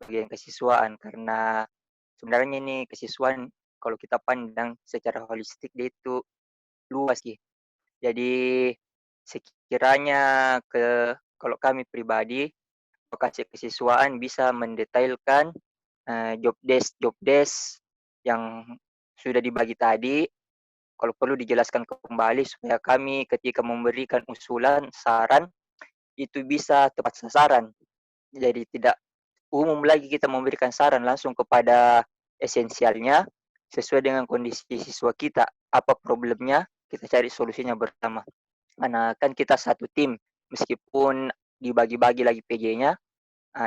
bagian kesiswaan karena sebenarnya ini kesiswaan kalau kita pandang secara holistik dia itu luas sih. Jadi sekiranya kalau kami pribadi, vokasi kesiswaan bisa mendetailkan, job desk yang sudah dibagi tadi, kalau perlu dijelaskan kembali supaya kami ketika memberikan usulan, saran, itu bisa tepat sasaran. Jadi tidak umum lagi kita memberikan saran langsung kepada esensialnya, sesuai dengan kondisi siswa kita, apa problemnya, kita cari solusinya bersama. Karena kan kita satu tim, meskipun dibagi-bagi lagi PJ-nya,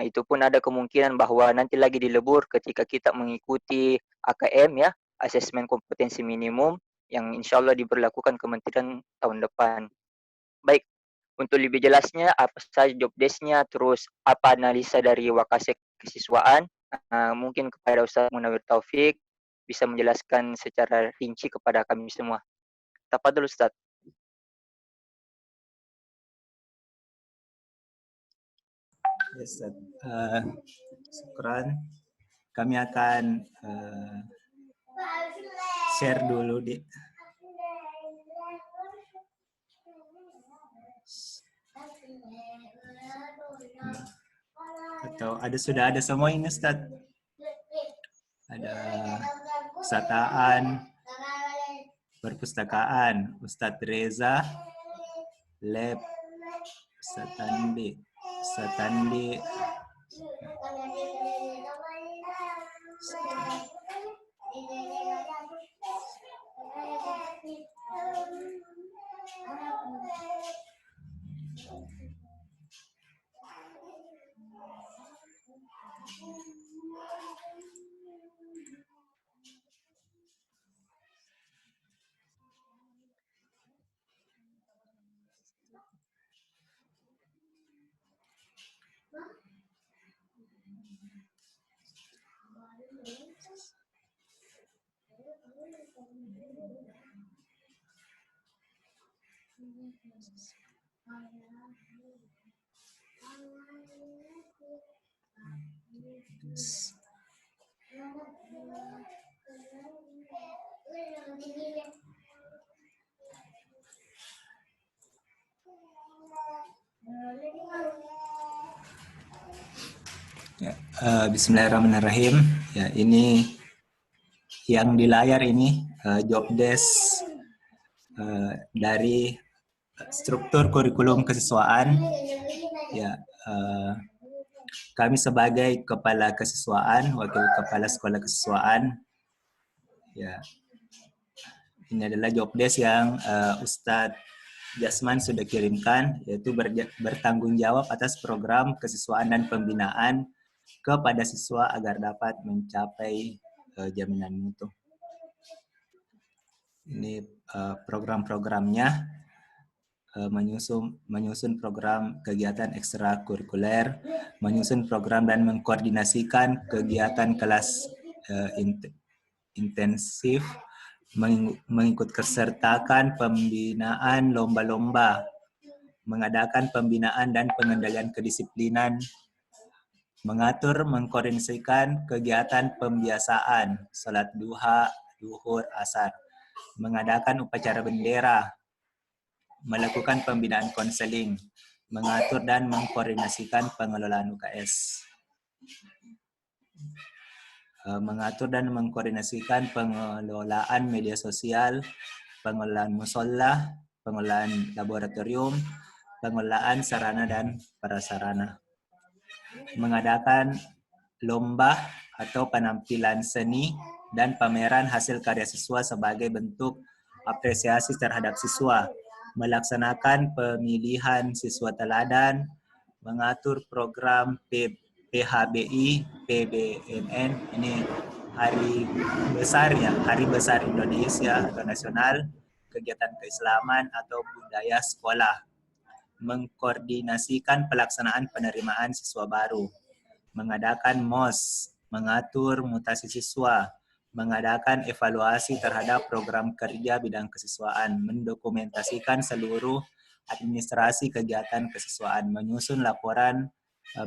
itu pun ada kemungkinan bahwa nanti lagi dilebur ketika kita mengikuti AKM ya, asesmen kompetensi minimum yang insya Allah diberlakukan kementerian tahun depan. Baik, untuk lebih jelasnya apa saja job desk-nya, terus apa analisa dari Wakasek Kesiswaan, mungkin kepada Ustaz Munawir Taufik bisa menjelaskan secara rinci kepada kami semua. Tafadhol Ustaz. Yes, syukran. Kami akan share dulu di atau sudah ada semua ini Ustaz. Ada Sataan, perpustakaan, Ustadz Reza, lab, Satandi, ya, Bismillahirrahmanirrahim. Ya, ini yang di layar ini job desk dari struktur kurikulum kesiswaan. Ya, kami sebagai kepala kesiswaan, wakil kepala sekolah kesiswaan, ya, ini adalah job desk yang Ustadz Jasman sudah kirimkan, yaitu bertanggung jawab atas program kesiswaan dan pembinaan kepada siswa agar dapat mencapai jaminan mutu. Ini program-programnya, menyusun program kegiatan ekstrakurikuler, menyusun program dan mengkoordinasikan kegiatan kelas intensif, mengikut sertakan pembinaan lomba-lomba, mengadakan pembinaan dan pengendalian kedisiplinan, mengatur mengkoordinasikan kegiatan pembiasaan, salat duha, duhur, asar, mengadakan upacara bendera, melakukan pembinaan konseling, mengatur dan mengkoordinasikan pengelolaan UKS, mengatur dan mengkoordinasikan pengelolaan media sosial, pengelolaan musola, pengelolaan laboratorium, pengelolaan sarana dan prasarana, mengadakan lomba atau penampilan seni dan pameran hasil karya siswa sebagai bentuk apresiasi terhadap siswa, melaksanakan pemilihan siswa teladan, mengatur program PHBI, PBNN, ini hari besar ya, Hari Besar Indonesia atau Nasional, kegiatan keislaman atau budaya sekolah, mengkoordinasikan pelaksanaan penerimaan siswa baru, mengadakan MOS, mengatur mutasi siswa, mengadakan evaluasi terhadap program kerja bidang kesiswaan, mendokumentasikan seluruh administrasi kegiatan kesiswaan, menyusun laporan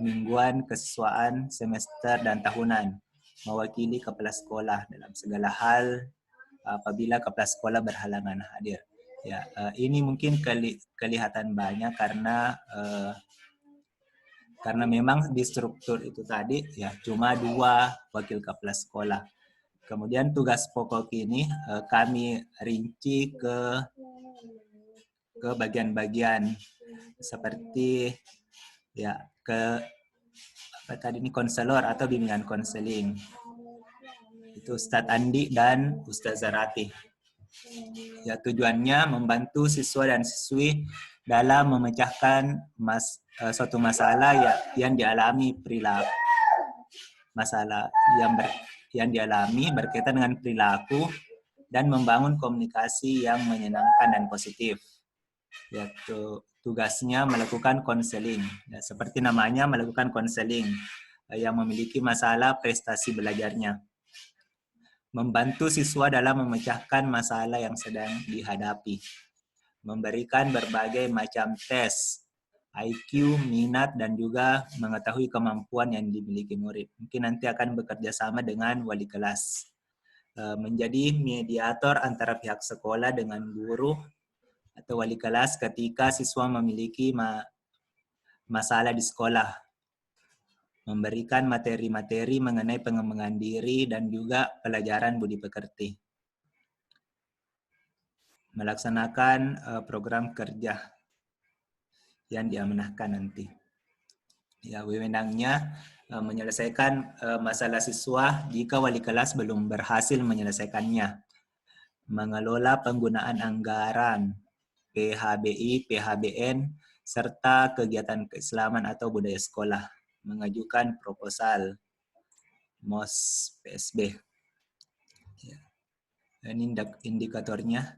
mingguan, kesiswaan, semester, dan tahunan. Mewakili kepala sekolah dalam segala hal apabila kepala sekolah berhalangan hadir. Ya, ini mungkin kelihatan banyak karena memang di struktur itu tadi ya cuma 2 wakil kepala sekolah. Kemudian tugas pokok ini kami rinci ke bagian-bagian seperti ya ke konselor atau bimbingan konseling. Itu Ustadz Andi dan Ustazah Ratih. Ya, tujuannya membantu siswa dan siswi dalam memecahkan suatu masalah yang dialami yang dialami berkaitan dengan perilaku dan membangun komunikasi yang menyenangkan dan positif. Yaitu tugasnya melakukan konseling. Ya, seperti namanya melakukan konseling yang memiliki masalah prestasi belajarnya. Membantu siswa dalam memecahkan masalah yang sedang dihadapi. Memberikan berbagai macam tes, IQ, minat, dan juga mengetahui kemampuan yang dimiliki murid. Mungkin nanti akan bekerja sama dengan wali kelas. Menjadi mediator antara pihak sekolah dengan guru atau wali kelas ketika siswa memiliki masalah di sekolah. Memberikan materi-materi mengenai pengembangan diri dan juga pelajaran budi pekerti. Melaksanakan program kerja yang diamanahkan nanti. Ya, wewenangnya menyelesaikan masalah siswa jika wali kelas belum berhasil menyelesaikannya. Mengelola penggunaan anggaran PHBI, PHBN, serta kegiatan keislaman atau budaya sekolah. Mengajukan proposal MOS PSB. Ya. Ini indikatornya.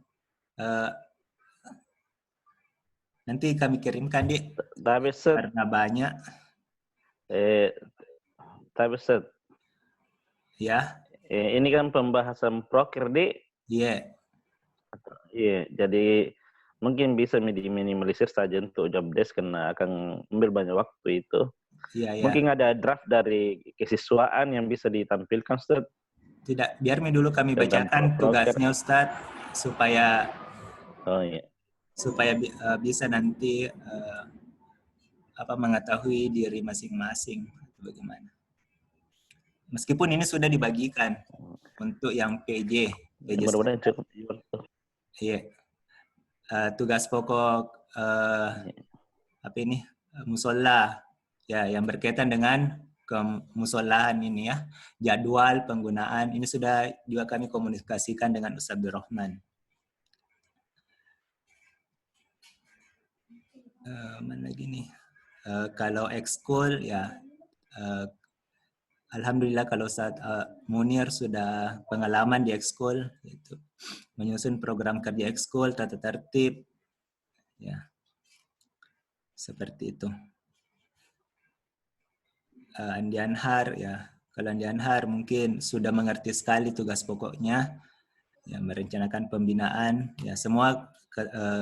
Nanti kami kirimkan, Dik. Tapi Ustaz, Karena banyak. tapi Ustaz, Ya. ini kan pembahasan proker, Dik. Iya. Iya, jadi mungkin bisa diminimalisir saja untuk job desk karena akan ambil banyak waktu itu. Iya. Mungkin ada draft dari kesiswaan yang bisa ditampilkan, Ustaz. Tidak, biar dulu kami Tentang bacakan proker. tugasnya Ustadz supaya iya. Bisa nanti mengetahui diri masing-masing bagaimana. Meskipun ini sudah dibagikan untuk yang PJ. Mudah-mudahan cukup. Iya. Tugas pokok musola ya yang berkaitan dengan kemusolahan ini ya. Jadwal penggunaan ini sudah juga kami komunikasikan dengan Ustaz Abdurrahman. Mana lagi nih? Kalau ekskul ya alhamdulillah kalau Ustaz Munir sudah pengalaman di ekskul yaitu menyusun program kerja ekskul, tata tertib ya. Seperti itu. Andi Anhar ya. Kalau Andi Anhar mungkin sudah mengerti sekali tugas pokoknya ya, merencanakan pembinaan ya, semua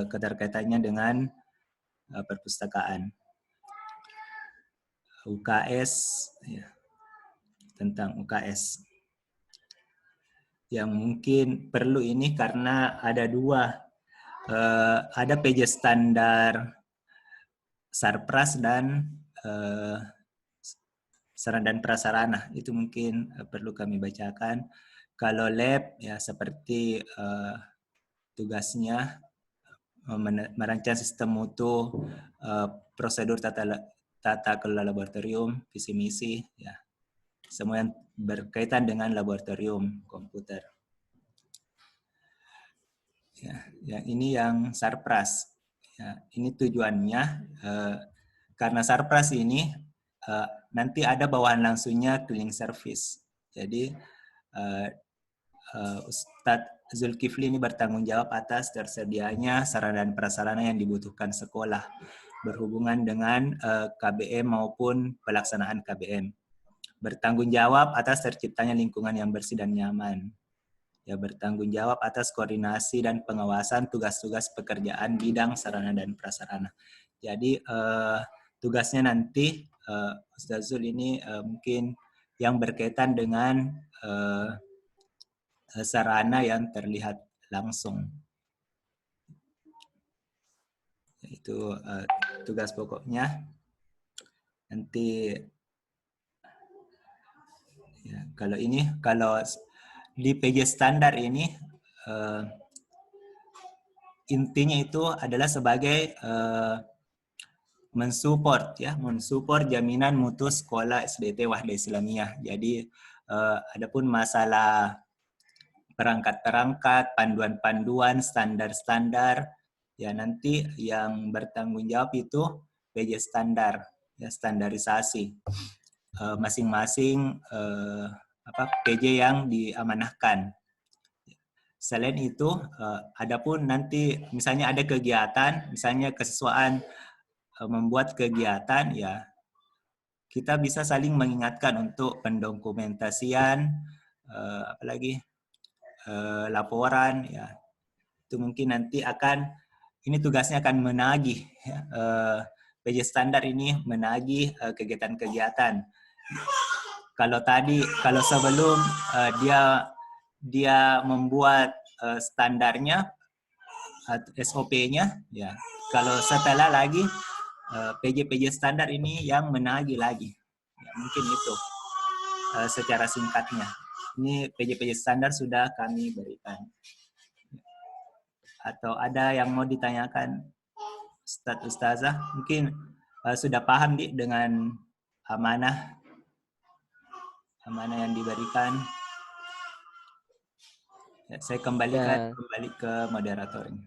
keterkaitannya dengan perpustakaan. UKS ya, tentang UKS yang mungkin perlu ini karena ada ada PJ standar Sarpras dan sarana dan prasarana, itu mungkin perlu kami bacakan. Kalau lab ya seperti tugasnya merancang sistem mutu, prosedur tata kelola laboratorium, visi misi ya. Semua yang berkaitan dengan laboratorium komputer. Ya, ini yang Sarpras. Ya, ini tujuannya karena Sarpras ini nanti ada bawahan langsungnya cleaning service. Jadi Ustadz Zulkifli ini bertanggung jawab atas tersedianya sarana dan prasarana yang dibutuhkan sekolah berhubungan dengan KBM maupun pelaksanaan KBM. Bertanggung jawab atas terciptanya lingkungan yang bersih dan nyaman. Ya, bertanggung jawab atas koordinasi dan pengawasan tugas-tugas pekerjaan bidang sarana dan prasarana. Jadi tugasnya nanti Ustaz Zul ini mungkin yang berkaitan dengan sarana yang terlihat langsung. Itu tugas pokoknya. Nanti ya, kalau di PJ standar ini intinya itu adalah sebagai mensupport jaminan mutu sekolah SDT Wahda Islamiyah. Jadi adapun masalah perangkat-perangkat, panduan-panduan, standar-standar, ya nanti yang bertanggung jawab itu PJ standar, ya standarisasi. Masing-masing PJ yang diamanahkan. Selain itu, adapun nanti misalnya ada kegiatan, misalnya kesiswaan membuat kegiatan, ya kita bisa saling mengingatkan untuk pendokumentasian, apalagi laporan, ya itu mungkin nanti ini tugasnya akan menagih, ya, PJ standar ini menagih kegiatan-kegiatan. Kalau sebelum dia membuat standarnya, SOP-nya, ya kalau setelah lagi PJ standar ini yang menagih lagi, ya, mungkin itu secara singkatnya. Ini PJ standar sudah kami berikan. Atau ada yang mau ditanyakan Ustadz Ustazah? Mungkin sudah paham dengan amanah yang diberikan. Ya, saya kembali ke moderatornya,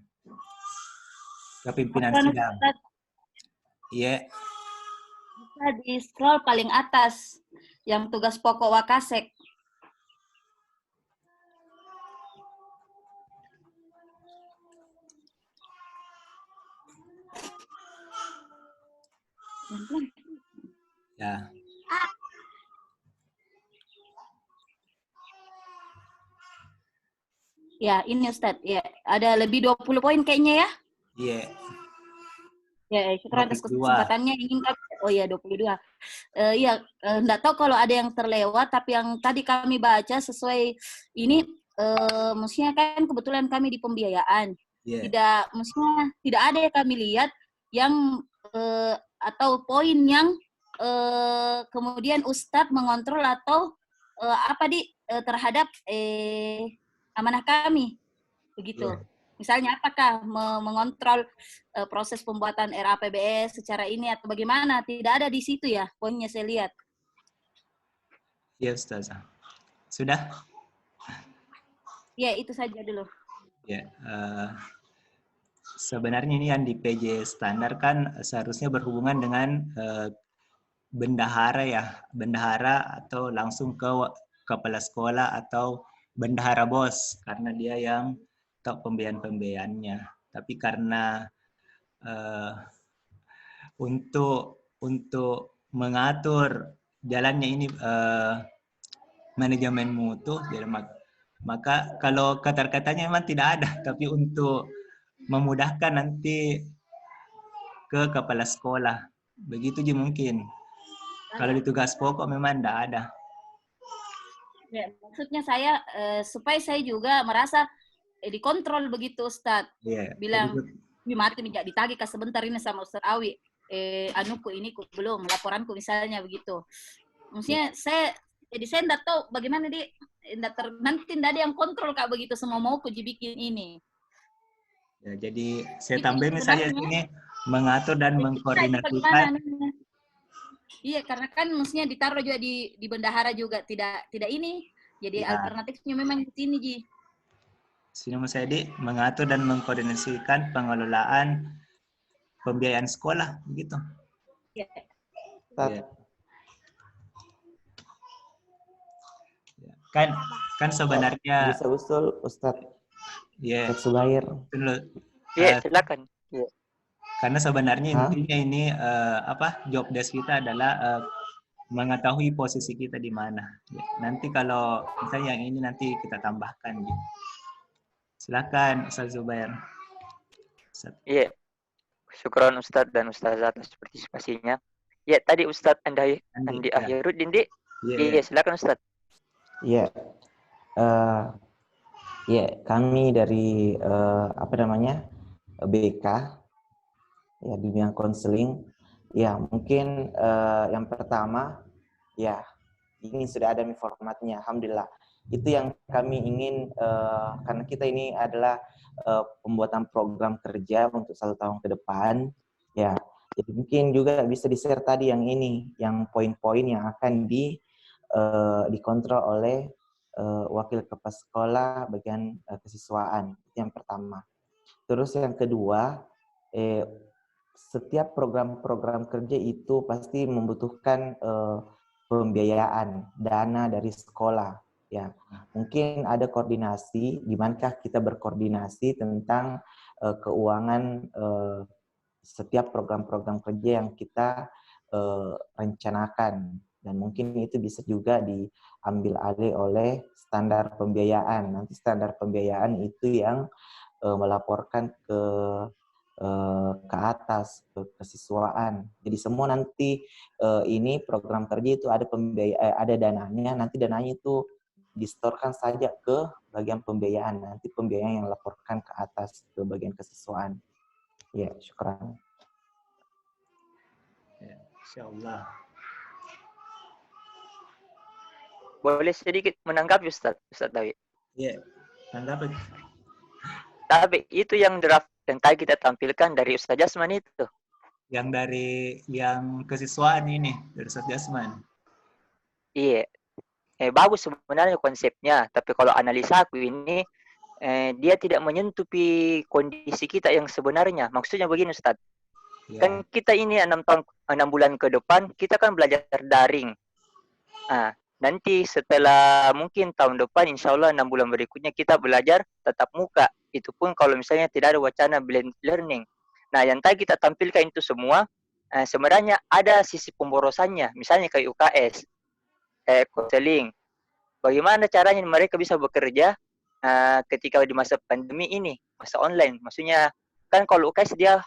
ke pimpinan sidang. Iya. Bisa di scroll paling atas yang tugas pokok Wakasek. Ya. Ya, ini Ustadz. Ya, ada lebih 20 poin kayaknya ya. Iya. Ya, syukur atas kesempatannya. Oh iya, 22. Iya, enggak tahu kalau ada yang terlewat, tapi yang tadi kami baca sesuai ini, maksudnya kan kebetulan kami di pembiayaan. Yeah. Maksudnya tidak ada yang kami lihat yang atau poin yang kemudian Ustadz mengontrol atau terhadap amanah kami, begitu. Yeah. Misalnya apakah mengontrol proses pembuatan RAPBS secara ini atau bagaimana? Tidak ada di situ ya, poinnya saya lihat. Ya, Ustazah. Sudah? Ya, itu saja dulu. Ya, sebenarnya ini yang di PJ standar kan seharusnya berhubungan dengan bendahara ya, bendahara atau langsung ke kepala sekolah atau bendahara bos, karena dia yang tahu pembiayaan-pembiayaannya. Tapi karena untuk mengatur jalannya ini manajemen mutu, jadi maka kalau kata-katanya memang tidak ada, tapi untuk memudahkan nanti ke kepala sekolah, begitu aja mungkin. Kalau di tugas pokok memang tidak ada. Ya, maksudnya saya supaya saya juga merasa dikontrol begitu, Ustadz. Yeah. Bilang, mati minta ditagih sebentar ini sama Ustadz Awi. Anuku ini belum, laporanku misalnya begitu. Maksudnya saya tidak tahu bagaimana nanti tidak ada yang kontrol Kak begitu, semua mau bikin ini. Ya, jadi saya tambahin misalnya sini mengatur dan mengkoordinasikan. Iya, karena kan maksudnya ditaruh juga di bendahara juga tidak ini. Jadi ya. Alternatifnya memang di sini, Ji. Sini Mas Edi, mengatur dan mengkoordinasikan pengelolaan pembiayaan sekolah, begitu. Iya. Ya. Kan sebenarnya bisa usul Ustadz. Iya. Ustadz Subair. Iya, silakan. Iya. Karena sebenarnya intinya ini job desk kita adalah mengetahui posisi kita di mana. Ya. Nanti kalau misalnya yang ini nanti kita tambahkan gitu. Silakan Ustaz Zubair. Iya. syukron Ustadz dan Ustazah atas partisipasinya. Ya, tadi Ustadz Andi ya. Akhiruddin, Dik. Iya, Iya, silakan Ustadz. Ya, ya kami dari BK ya di bidang konseling. Ya mungkin yang pertama ya ini sudah ada formatnya, alhamdulillah. Itu yang kami ingin karena kita ini adalah pembuatan program kerja untuk 1 tahun ke depan. Ya, jadi mungkin juga bisa di-share tadi yang ini, yang poin-poin yang akan dikontrol oleh wakil kepala sekolah bagian kesiswaan. Itu yang pertama. Terus yang kedua, setiap program-program kerja itu pasti membutuhkan pembiayaan dana dari sekolah. Ya, mungkin ada koordinasi, gimanakah kita berkoordinasi tentang keuangan setiap program-program kerja yang kita rencanakan, dan mungkin itu bisa juga diambil alih oleh standar pembiayaan. Nanti standar pembiayaan itu yang melaporkan ke atas, ke kesiswaan. Jadi semua nanti ini program kerja itu ada ada dananya, nanti dananya itu distorkan saja ke bagian pembiayaan. Nanti pembiayaan yang laporkan ke atas ke bagian kesiswaan. Ya, syukran. Ya, insyaallah. Boleh sedikit menanggapi Ustadz Dawi? Ya, tanggapan. Tapi itu yang draft yang tadi kita tampilkan dari Ustaz Jasman itu. Yang dari yang kesiswaan ini, dari Ustaz Jasman. Iya. Bagus sebenarnya konsepnya, tapi kalau analisa aku ini dia tidak menyentuh kondisi kita yang sebenarnya. Maksudnya begini Ustaz. Ya. Kan kita ini 6 bulan ke depan kita kan belajar daring. Nanti setelah mungkin tahun depan insya Allah 6 bulan berikutnya kita belajar tatap muka. Itu pun kalau misalnya tidak ada wacana blended learning. Nah, yang tadi kita tampilkan itu semua sebenarnya ada sisi pemborosannya. Misalnya kayak UKS, konseling. Bagaimana caranya mereka bisa bekerja ketika di masa pandemi ini, masa online. Maksudnya kan kalau UKS dia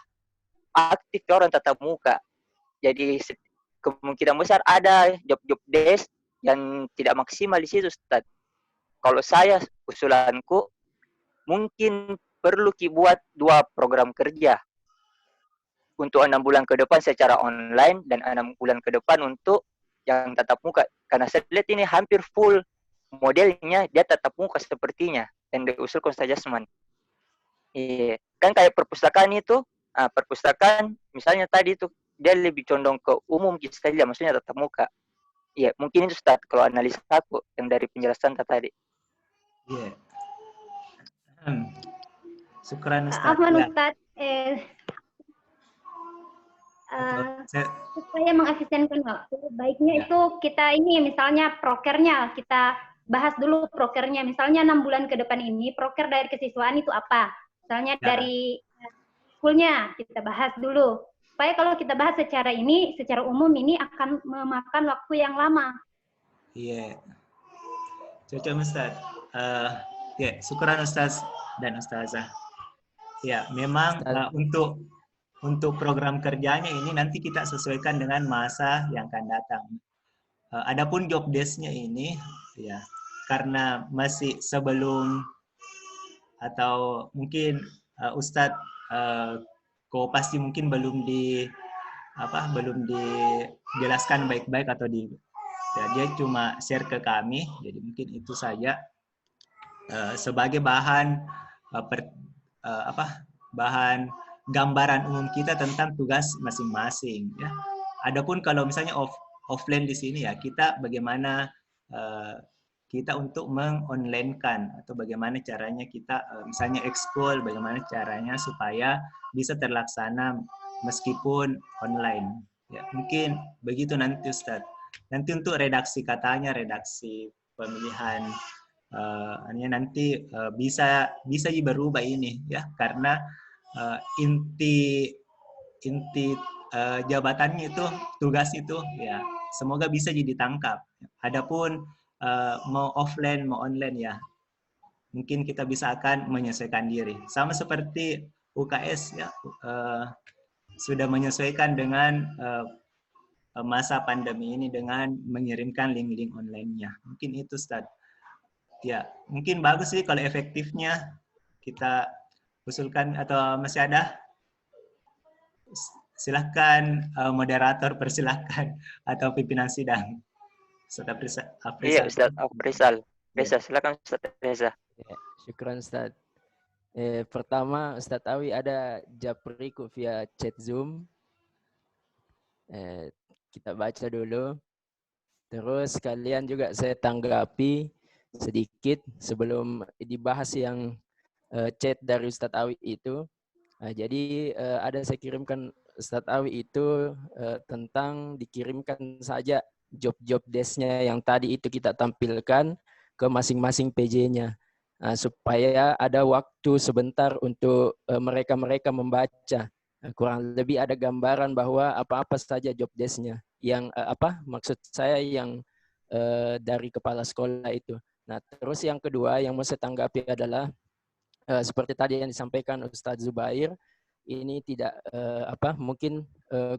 aktif orang tatap muka. Jadi kemungkinan besar ada job-job desk yang tidak maksimal di situ, Ustaz. Kalau saya usulanku mungkin perlu buat 2 program kerja untuk 6 bulan ke depan secara online dan 6 bulan ke depan untuk yang tatap muka. Karena saya lihat ini hampir full modelnya dia tatap muka sepertinya yang diusulkan Ustaz Jasman. Iya, kan kayak perpustakaan itu, perpustakaan misalnya tadi itu dia lebih condong ke umum saja, maksudnya tatap muka. Iya, mungkin itu Ustaz kalau analisa aku yang dari penjelasan tadi. Iya. Syukran Ustaz. Afwan Ustaz, supaya mengefisienkan waktu, baiknya itu kita ini misalnya prokernya, kita bahas dulu prokernya. Misalnya 6 bulan ke depan ini, proker dari kesiswaan itu apa? Misalnya dari schoolnya kita bahas dulu. Supaya kalau kita bahas secara umum ini akan memakan waktu yang lama. Iya. Cocok Ustaz. Ya, syukuran Ustaz dan Ustazah. Ya, memang untuk program kerjanya ini nanti kita sesuaikan dengan masa yang akan datang. Adapun job desk-nya ini ya karena masih sebelum atau mungkin Ustadz kok pasti mungkin belum dijelaskan baik-baik atau dia cuma share ke kami, jadi mungkin itu saja sebagai bahan bahan gambaran umum kita tentang tugas masing-masing ya. Adapun kalau misalnya offline di sini ya kita bagaimana kita untuk mengonlinekan atau bagaimana caranya kita misalnya ekskul, bagaimana caranya supaya bisa terlaksana meskipun online. Ya, mungkin begitu nanti Ustadz. Nanti untuk redaksi katanya, redaksi pemilihan nanti bisa berubah ini ya karena inti jabatannya itu tugas itu ya semoga bisa jadi ditangkap. Adapun mau offline mau online ya mungkin kita bisa akan menyesuaikan diri sama seperti UKS ya sudah menyesuaikan dengan masa pandemi ini dengan mengirimkan link-link online-nya. Mungkin itu, Ustaz. Ya, mungkin bagus sih kalau efektifnya kita usulkan, atau masih ada? Silahkan moderator, persilahkan, atau pimpinan sidang. Ustaz Afrizal. Iya, Ustaz Afrizal. Reza, silakan Ustaz Reza. Ya, syukran Ustaz. Pertama, Ustaz Awi ada japriku via chat Zoom. Kita baca dulu. Terus kalian juga saya tanggapi sedikit sebelum dibahas yang chat dari Ustadz Awi itu. Jadi ada saya kirimkan Ustadz Awi itu tentang dikirimkan saja job desk-nya yang tadi itu kita tampilkan ke masing-masing PJ-nya. Supaya ada waktu sebentar untuk mereka-mereka membaca. Kurang lebih ada gambaran bahwa apa-apa saja job desk-nya. Yang maksud saya yang dari kepala sekolah itu. Nah, terus yang kedua yang mau saya tanggapi adalah seperti tadi yang disampaikan Ustadz Zubair, ini tidak mungkin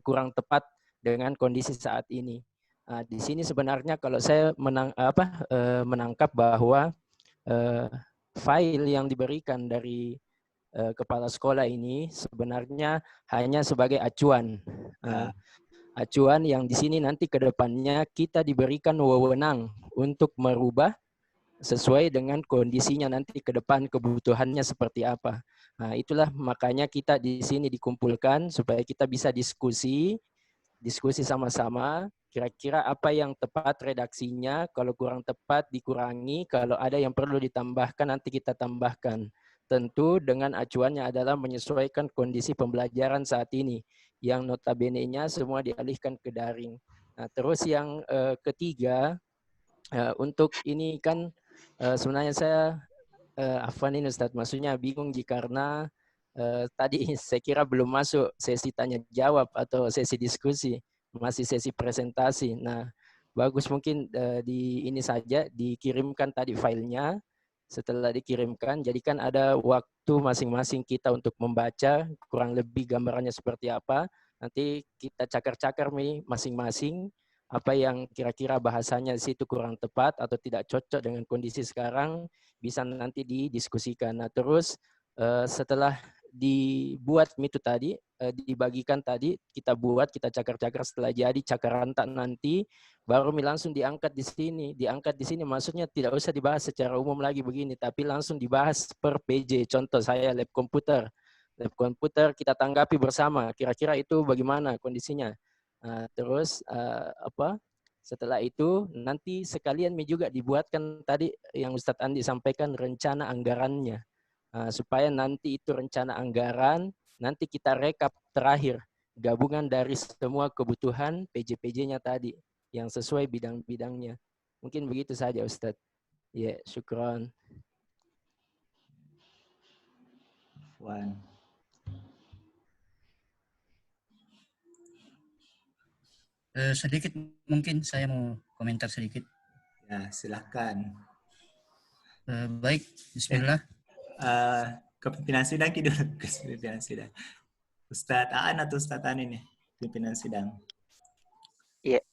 kurang tepat dengan kondisi saat ini. Di sini sebenarnya kalau saya menangkap bahwa file yang diberikan dari kepala sekolah ini sebenarnya hanya sebagai acuan. Acuan yang di sini nanti ke depannya kita diberikan wewenang untuk merubah sesuai dengan kondisinya nanti ke depan kebutuhannya seperti apa. Nah, itulah makanya kita di sini dikumpulkan supaya kita bisa diskusi sama-sama kira-kira apa yang tepat redaksinya, kalau kurang tepat dikurangi, kalau ada yang perlu ditambahkan nanti kita tambahkan. Tentu dengan acuannya adalah menyesuaikan kondisi pembelajaran saat ini yang notabene-nya semua dialihkan ke daring. Nah, terus yang ketiga, untuk ini kan sebenarnya saya Afwan ini Ustadz, maksudnya bingung karena tadi saya kira belum masuk sesi tanya jawab atau sesi diskusi, masih sesi presentasi. Nah, bagus mungkin di ini saja dikirimkan tadi filenya. Setelah dikirimkan, jadikan ada waktu masing-masing kita untuk membaca kurang lebih gambarannya seperti apa. Nanti kita cakar-cakar nih masing-masing apa yang kira-kira bahasanya di situ kurang tepat atau tidak cocok dengan kondisi sekarang, bisa nanti didiskusikan. Nah, terus setelah dibuat itu tadi, dibagikan tadi, kita buat, kita cakar-cakar, setelah jadi cakaran tak nanti, baru langsung diangkat di sini. Diangkat di sini maksudnya tidak usah dibahas secara umum lagi begini, tapi langsung dibahas per PJ. Contoh saya lab komputer. Lab komputer kita tanggapi bersama, kira-kira itu bagaimana kondisinya. Terus setelah itu nanti sekalian juga dibuatkan tadi yang Ustadz Andi sampaikan rencana anggarannya. Supaya nanti itu rencana anggaran, nanti kita rekap terakhir gabungan dari semua kebutuhan PJ-PJ-nya tadi yang sesuai bidang-bidangnya. Mungkin begitu saja Ustadz. Ya, syukran. Sedikit mungkin saya mau komentar sedikit. Ya, silakan. Baik, bismillah. Kepimpinan sidang dulu, kepimpinan sidang. Ustadz Aan atau Ustadz An ini pimpinan sidang? Iya.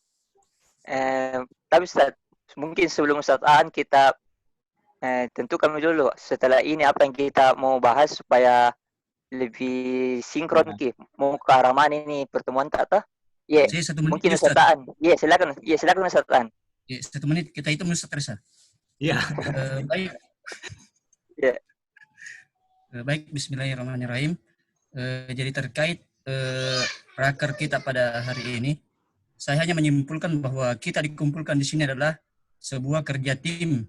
Tapi Ustadz, mungkin sebelum Ustadz Aan kita tentukan dulu setelah ini apa yang kita mau bahas supaya lebih sinkron mau ke arah mana ini pertemuan tak? Iya. Mungkin Ustadz Aan. Iya, silakan. Iya, silakan Ustadz Aan. Ya, 1 menit kita hitung Ustadz Reza. Iya. Baik. Iya. Baik, bismillahirrahmanirrahim. Jadi terkait raker kita pada hari ini, saya hanya menyimpulkan bahwa kita dikumpulkan di sini adalah sebuah kerja tim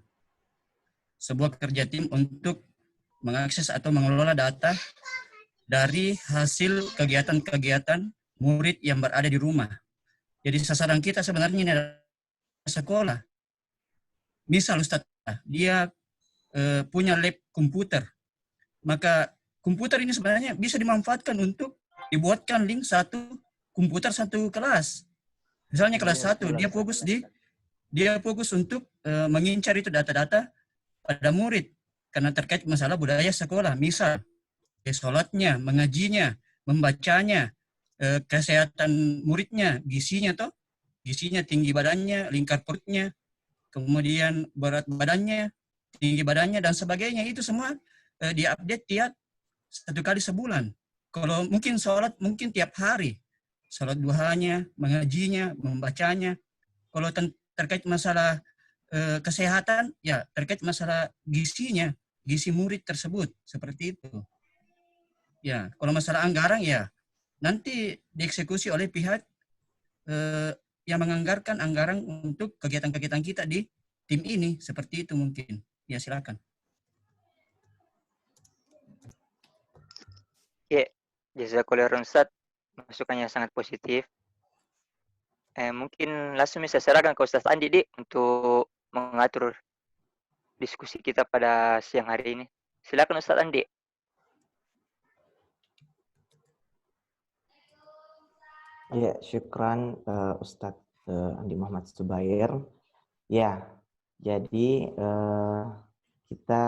untuk mengakses atau mengelola data dari hasil kegiatan-kegiatan murid yang berada di rumah. Jadi sasaran kita sebenarnya ini adalah sekolah. Misal Ustaz, dia punya lab komputer, maka komputer ini sebenarnya bisa dimanfaatkan untuk dibuatkan link satu komputer satu kelas. Misalnya kelas 1, dia fokus untuk mengincar itu data-data pada murid karena terkait masalah budaya sekolah. Misal sholatnya, mengajinya, membacanya, kesehatan muridnya, gizinya toh, gizinya, tinggi badannya, lingkar perutnya, kemudian berat badannya, tinggi badannya dan sebagainya, itu semua diupdate tiap 1 kali sebulan. Kalau mungkin sholat mungkin tiap hari, sholat duhanya, mengajinya, membacanya. Kalau terkait masalah kesehatan, ya terkait masalah gizinya, gizi murid tersebut, seperti itu. Ya, kalau masalah anggaran ya nanti dieksekusi oleh pihak yang menganggarkan anggaran untuk kegiatan-kegiatan kita di tim ini, seperti itu mungkin. Ya, silakan. Ya, jazakallahu Ustaz, masukannya sangat positif. Mungkin langsung bisa serahkan ke Ustaz Andi Di untuk mengatur diskusi kita pada siang hari ini. Silakan Ustaz Andi. Ya, syukran Ustadz Andi Muhammad Zubair. Ya, jadi kita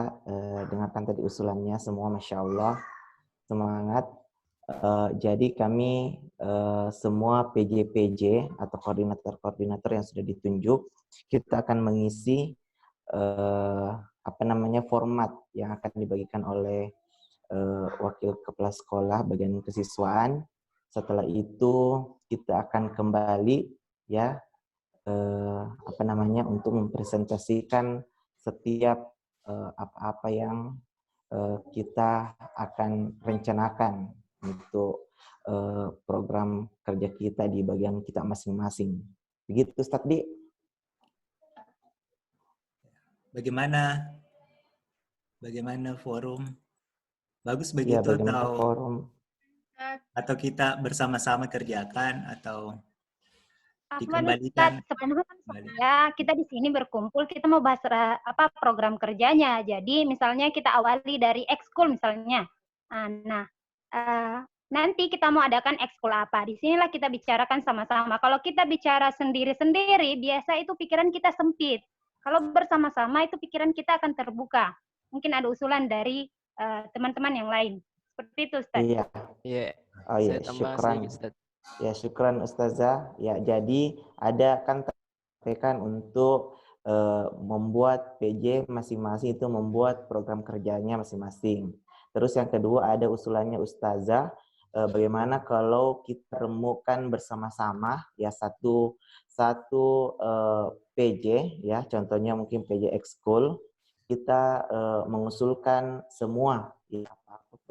dengarkan tadi usulannya semua, Masya Allah, semangat. Jadi kami semua PJ-PJ atau koordinator-koordinator yang sudah ditunjuk, kita akan mengisi format yang akan dibagikan oleh wakil kepala sekolah bagian kesiswaan. Setelah itu kita akan kembali ya untuk mempresentasikan setiap apa-apa yang kita akan rencanakan untuk program kerja kita di bagian kita masing-masing. Begitu Ustadz Di. Bagaimana forum? Bagus begitu Ya, bagaimana atau forum? Atau kita bersama-sama kerjakan atau Afwan dikembalikan? Ustadz, sebenarnya kita di sini berkumpul, kita mau bahas program kerjanya. Jadi misalnya kita awali dari ekskul misalnya. Nanti kita mau adakan ekskul apa. Di sinilah kita bicarakan sama-sama. Kalau kita bicara sendiri-sendiri, biasa itu pikiran kita sempit. Kalau bersama-sama itu pikiran kita akan terbuka. Mungkin ada usulan dari teman-teman yang lain. Seperti itu, Ustaz. Iya. Iya. Oh iya, syukran. Ya, syukran Ustazah. Ya, jadi ada kan tekan untuk membuat PJ masing-masing itu membuat program kerjanya masing-masing. Terus yang kedua ada usulannya Ustazah, bagaimana kalau kita remukan bersama-sama ya satu PJ ya, contohnya mungkin PJ ekskul, kita mengusulkan semua ya,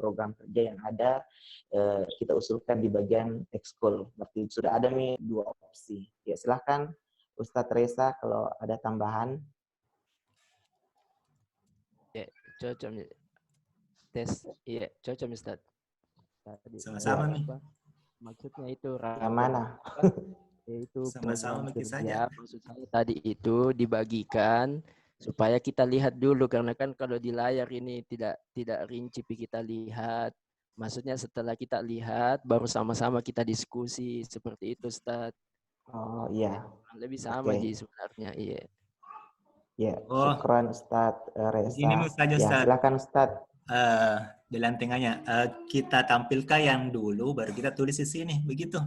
program kerja yang ada kita usulkan di bagian ekskul. Berarti sudah ada nih 2 opsi. Ya, silahkan Ustadz Reza kalau ada tambahan. Ya, cocok. Tes, iya, cocok Ustadz. Sama-sama nih. Maksudnya itu yang mana? Itu sama-sama program kerja. saja. Maksud saya tadi itu dibagikan supaya kita lihat dulu, karena kan kalau di layar ini tidak rinci kita lihat. Maksudnya setelah kita lihat baru sama-sama kita diskusi, seperti itu Ustaz. Oh iya. Lebih sama Ji sebenarnya, iya. Ya, syukran Ustaz Reza. Ini saja Ustaz. Ya, silakan Ustaz. Dalam tengahnya kita tampilkan yang dulu baru kita tulis di sini, begitu?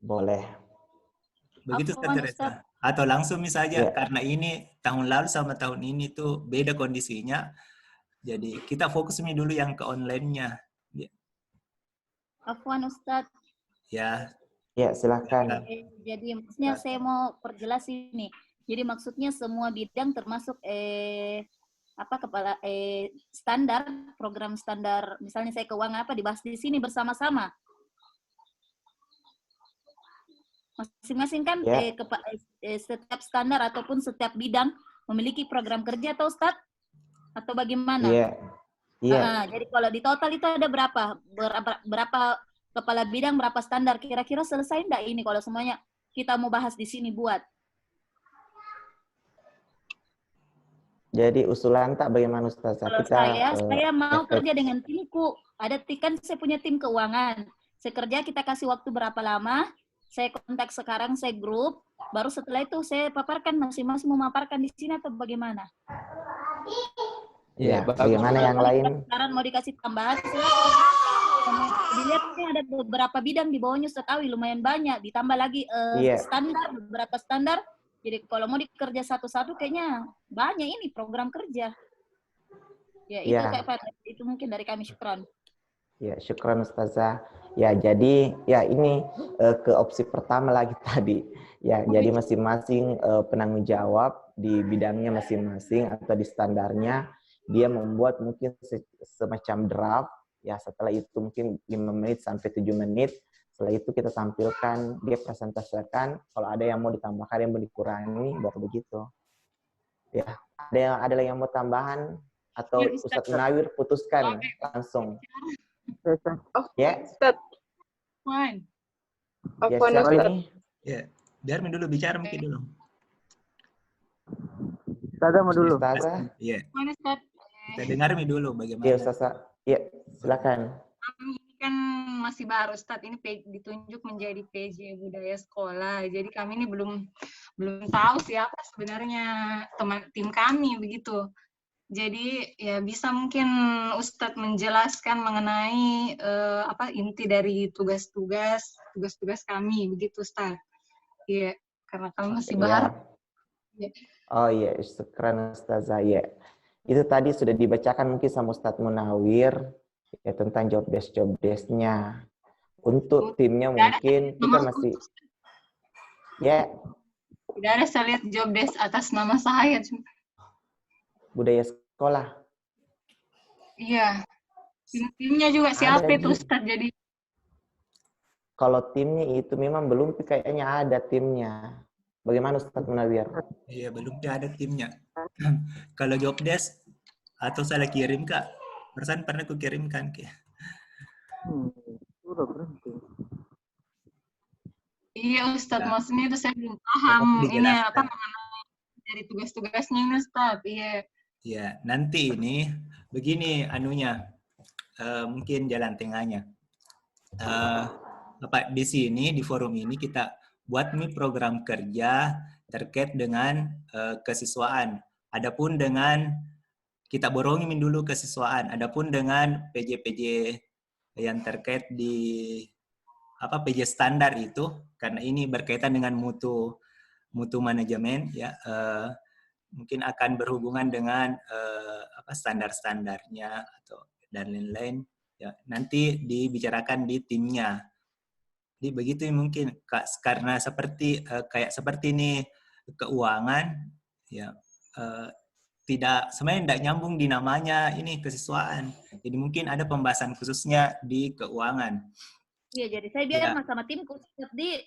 Boleh. Begitu Ustaz Reza. Atau langsung misalnya karena ini tahun lalu sama tahun ini tuh beda kondisinya. Jadi kita fokusnya dulu yang ke online-nya. Ya. Afwan Ustadz. Ya. Ya, silakan. Jadi maksudnya saya mau perjelas ini. Jadi maksudnya semua bidang termasuk standar, program standar, misalnya saya keuangan apa dibahas di sini bersama-sama. Masing-masing kan setiap standar ataupun setiap bidang memiliki program kerja atau Ustadz? Atau bagaimana? Iya. Jadi kalau di total itu ada berapa kepala bidang, berapa standar? Kira-kira selesai enggak ini kalau semuanya kita mau bahas di sini buat? Jadi usulan tak bagaimana Ustaz? Kalau saya mau kerja dengan timku. Ada kan saya punya tim keuangan. Saya kerja, kita kasih waktu berapa lama? Saya kontak sekarang, saya grup. Baru setelah itu saya paparkan, masing-masing memaparkan di sini atau bagaimana? Ya, bagaimana yang lain? Sekarang mau dikasih tambahan, silakan. dilihat ini ada beberapa bidang di bawahnya Ustaz Awi lumayan banyak, ditambah lagi Iya. standar, beberapa standar. Jadi kalau mau dikerja satu-satu kayaknya banyak ini program kerja. Ya itu Iya. Kak Fat, itu mungkin dari kami, syukran. Ya, syukran Ustazah. Ya, jadi ya ini ke opsi pertama lagi tadi. Ya, jadi masing-masing penanggung jawab di bidangnya masing-masing atau di standarnya, dia membuat mungkin semacam draft. Ya, setelah itu mungkin 5 menit sampai 7 menit. Setelah itu kita tampilkan, dia presentasikan. Kalau ada yang mau ditambahkan, yang mau dikurangi, baru begitu. Ya, ada lagi yang mau tambahan? Atau Ya, Ustadz Munawir putuskan langsung. Ya. Ustaz. Ya, Afwan, siapa Ustaz. ini? Ya, biar dulu bicara mungkin dulu. Ustazah mau dulu. Ustazah. Iya. Mana Ustaz? Kita dengar dulu bagaimana. Iya, Ustazah. Iya, silakan. Kami ini kan masih baru Ustaz, ini ditunjuk menjadi PJ Budaya Sekolah. Jadi kami ini belum tahu siapa sebenarnya tim kami begitu. Jadi ya bisa mungkin Ustadz menjelaskan mengenai inti dari tugas-tugas kami begitu Ustadz. Iya, karena kami masih baru. Ya. Oh iya, keren Ustazah. Ya. Itu tadi sudah dibacakan mungkin sama Ustadz Munawir ya tentang job desk-nya. Untuk timnya mungkin kita masih ya. Tidak ada saya lihat job desk atas nama saya. Budaya sekolah. Iya. Timnya juga siapa itu Ustaz jadi? Kalau timnya itu memang belum kayaknya ada timnya. Bagaimana Ustadz Munawir? Iya, belum ada timnya. Kalau job desk atau salah kirim Kak? Perasaan pernah aku kirimkan Kak. Udah berhenti. Iya Ustadz, maksudnya itu saya belum paham ini apa dari tugas-tugasnya ini Ustadz. Iya. Ya, nanti ini begini anunya, mungkin jalan tengahnya. Di sini di forum ini kita buat nih program kerja terkait dengan kesiswaan. Adapun dengan kita borongi dulu kesiswaan. Adapun dengan PJ-PJ yang terkait di PJ standar itu, karena ini berkaitan dengan mutu manajemen ya. Mungkin akan berhubungan dengan standar-standarnya atau dan lain-lain ya nanti dibicarakan di timnya. Jadi begitu mungkin karena seperti ini keuangan ya sebenarnya tidak nyambung di namanya ini kesiswaan. Jadi mungkin ada pembahasan khususnya di keuangan. Iya, jadi saya biar sama timku di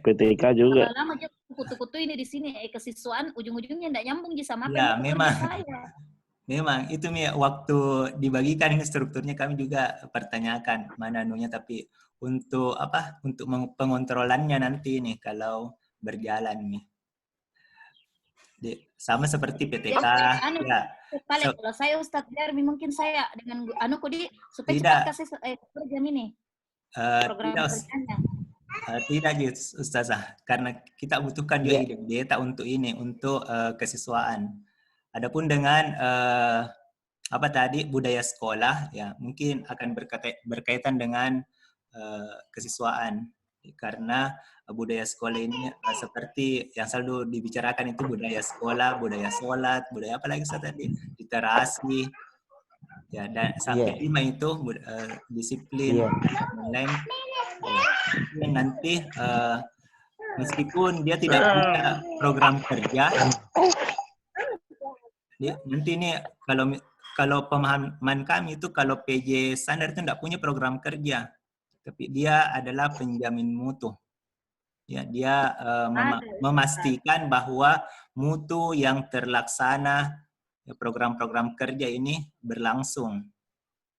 PTK juga. Lama aja kutu-kutu ini di sini kesiswaan ujung-ujungnya enggak nyambung sama apa ya, yang saya. Memang itu waktu dibagikan ini strukturnya kami juga pertanyakan mana anunya, tapi untuk untuk pengontrolannya nanti nih kalau berjalan nih. Sama seperti PTK Kalau saya Ustadz Darmi mungkin saya dengan supaya cepat kasih program ini. Tidak Ustazah, karena kita butuhkan juga data untuk ini, untuk kesiswaan. Adapun dengan budaya sekolah ya mungkin akan berkaitan dengan kesiswaan, karena budaya sekolah ini seperti yang selalu dibicarakan itu budaya sekolah, budaya sholat, budaya apa lagi tadi, literasi. Ya, dan sampai 5 itu disiplin lain. Nanti meskipun dia tidak punya program kerja, nanti ini kalau pemahaman kami itu kalau PJ standar itu tidak punya program kerja, tapi dia adalah penjamin mutu. Ya, dia memastikan bahwa mutu yang terlaksana program-program kerja ini berlangsung.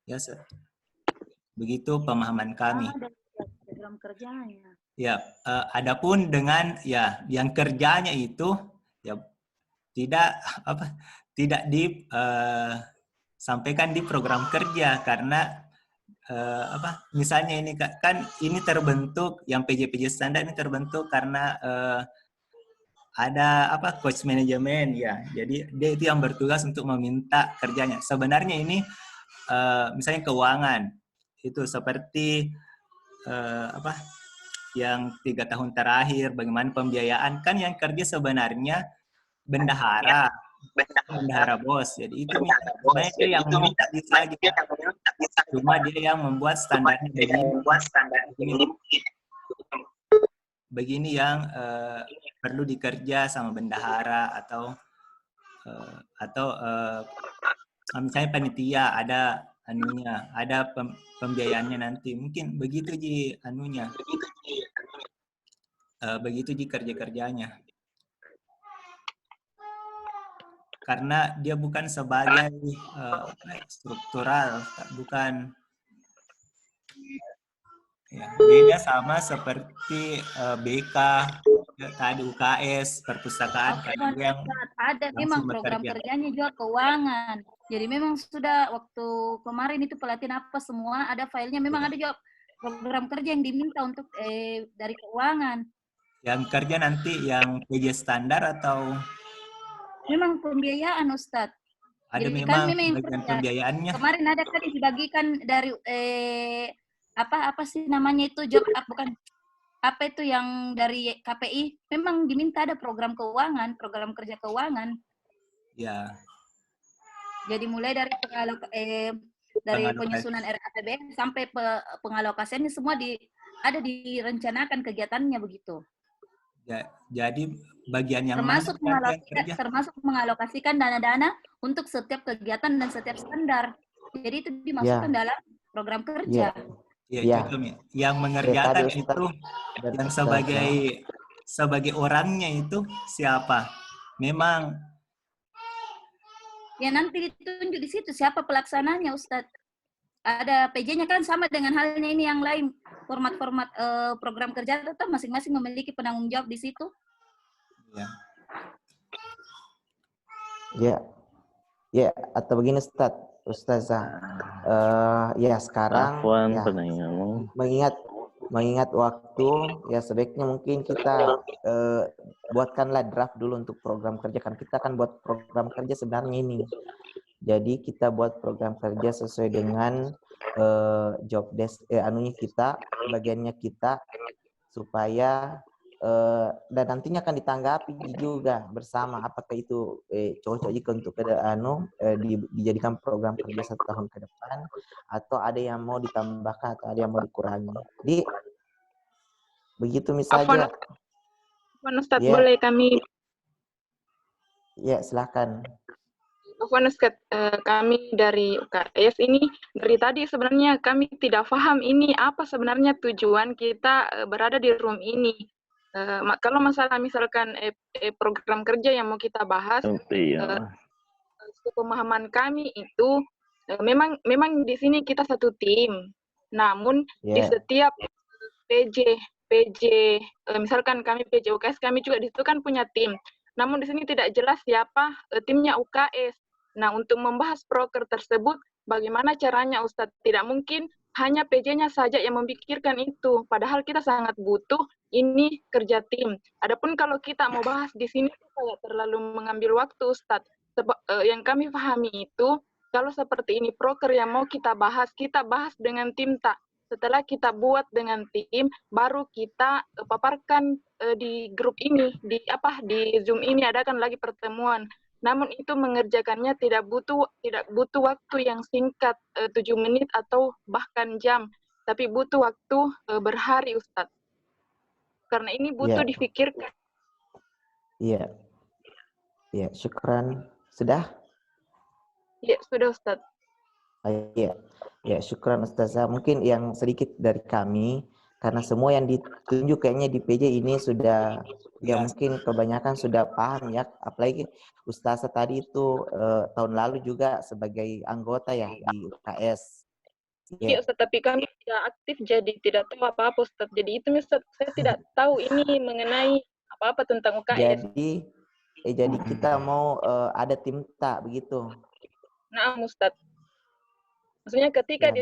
Ya, begitu pemahaman kami. Program kerjanya. Ya, adapun dengan yang kerjanya itu ya tidak disampaikan di program kerja karena misalnya ini kan ini terbentuk yang PJ-PJ standar ini terbentuk karena ada coach manajemen ya. Jadi dia itu yang bertugas untuk meminta kerjanya. Sebenarnya ini misalnya keuangan itu seperti apa yang 3 tahun terakhir, bagaimana pembiayaan, kan yang kerja sebenarnya bendahara bos. Jadi itu sebenarnya dia yang meminta bisa gitu. Cuma dia yang membuat standarnya begini yang perlu dikerja sama bendahara atau misalnya panitia ada anunya, ada pembiayaannya nanti. Mungkin begitu ji anunya. Begitu ji kerja-kerjanya. Karena dia bukan sebagai struktural, bukan. Ya, beda sama seperti BK, tadi UKS, perpustakaan, kan dia yang ada memang program kerjanya juga keuangan. Jadi memang sudah waktu kemarin itu pelatihan apa semua ada filenya, memang ada juga program kerja yang diminta untuk dari keuangan. Yang kerja nanti yang PJ standar atau memang pembiayaan Ustadz. Ada jadi memang kan memang bagian pembiayaannya. Kemarin ada kan dibagikan dari apa sih namanya itu job bukan apa itu yang dari KPI, memang diminta ada program keuangan, program kerja keuangan. Ya. Jadi mulai dari dari penyusunan RAPBN sampai pengalokasiannya semua ada direncanakan kegiatannya begitu. Ya, jadi bagian yang termasuk mengalokasikan dana-dana untuk setiap kegiatan dan setiap standar. Jadi itu dimasukkan dalam program kerja. Ya. Yang mengerjakan itu dan sebagai orangnya itu siapa? Memang ya nanti ditunjuk di situ siapa pelaksananya Ustadz. Ada PJ-nya kan sama dengan halnya ini yang lain. Format-format program kerja tetap masing-masing memiliki penanggung jawab di situ. Ya, atau begini Ustazah. Ya sekarang mengingat waktu, ya sebaiknya mungkin kita buatkanlah draft dulu untuk program kerja. Kan kita kan buat program kerja sebenarnya ini. Jadi kita buat program kerja sesuai dengan job desk anunya kita, bagiannya kita, supaya dan nantinya akan ditanggapi juga bersama apakah itu cocok jika untuk dijadikan program kerja 1 tahun ke depan, atau ada yang mau ditambahkan atau ada yang mau dikurangi. Jadi begitu misalnya. Ustadz, boleh kami? Ya, silakan. Ustadz, kami dari UKS ini dari tadi sebenarnya kami tidak paham ini apa sebenarnya tujuan kita berada di room ini. Kalau masalah misalkan program kerja yang mau kita bahas, pemahaman kami itu memang di sini kita satu tim. Namun di setiap PJ misalkan kami PJ UKS, kami juga di situ kan punya tim. Namun di sini tidak jelas siapa timnya UKS. Nah, untuk membahas proker tersebut, bagaimana caranya Ustadz? Tidak mungkin hanya PJ-nya saja yang memikirkan itu. Padahal kita sangat butuh ini kerja tim. Adapun kalau kita mau bahas di sini, saya terlalu mengambil waktu Ustadz. Yang kami pahami itu, kalau seperti ini proker yang mau kita bahas dengan tim tak. Setelah kita buat dengan tim, baru kita paparkan di grup ini, di Zoom ini adakan lagi pertemuan. Namun itu mengerjakannya tidak butuh waktu yang singkat 7 menit atau bahkan jam, tapi butuh waktu berhari Ustadz. Karena ini butuh difikirkan. Iya. Ya, syukran. Sudah? Iya, sudah Ustadz. Iya. Ya, syukran Ustazah. Mungkin yang sedikit dari kami, karena semua yang ditunjuk kayaknya di PJ ini sudah, ya mungkin kebanyakan sudah paham ya. Apalagi Ustazah tadi itu tahun lalu juga sebagai anggota ya di UKS. Iya Ustaz, tapi kami tidak aktif jadi tidak tahu apa-apa Ustaz. Jadi itu Ustaz, saya tidak tahu ini mengenai apa-apa tentang UKS. Jadi kita mau ada tim tak begitu. Nah Ustaz. Maksudnya ketika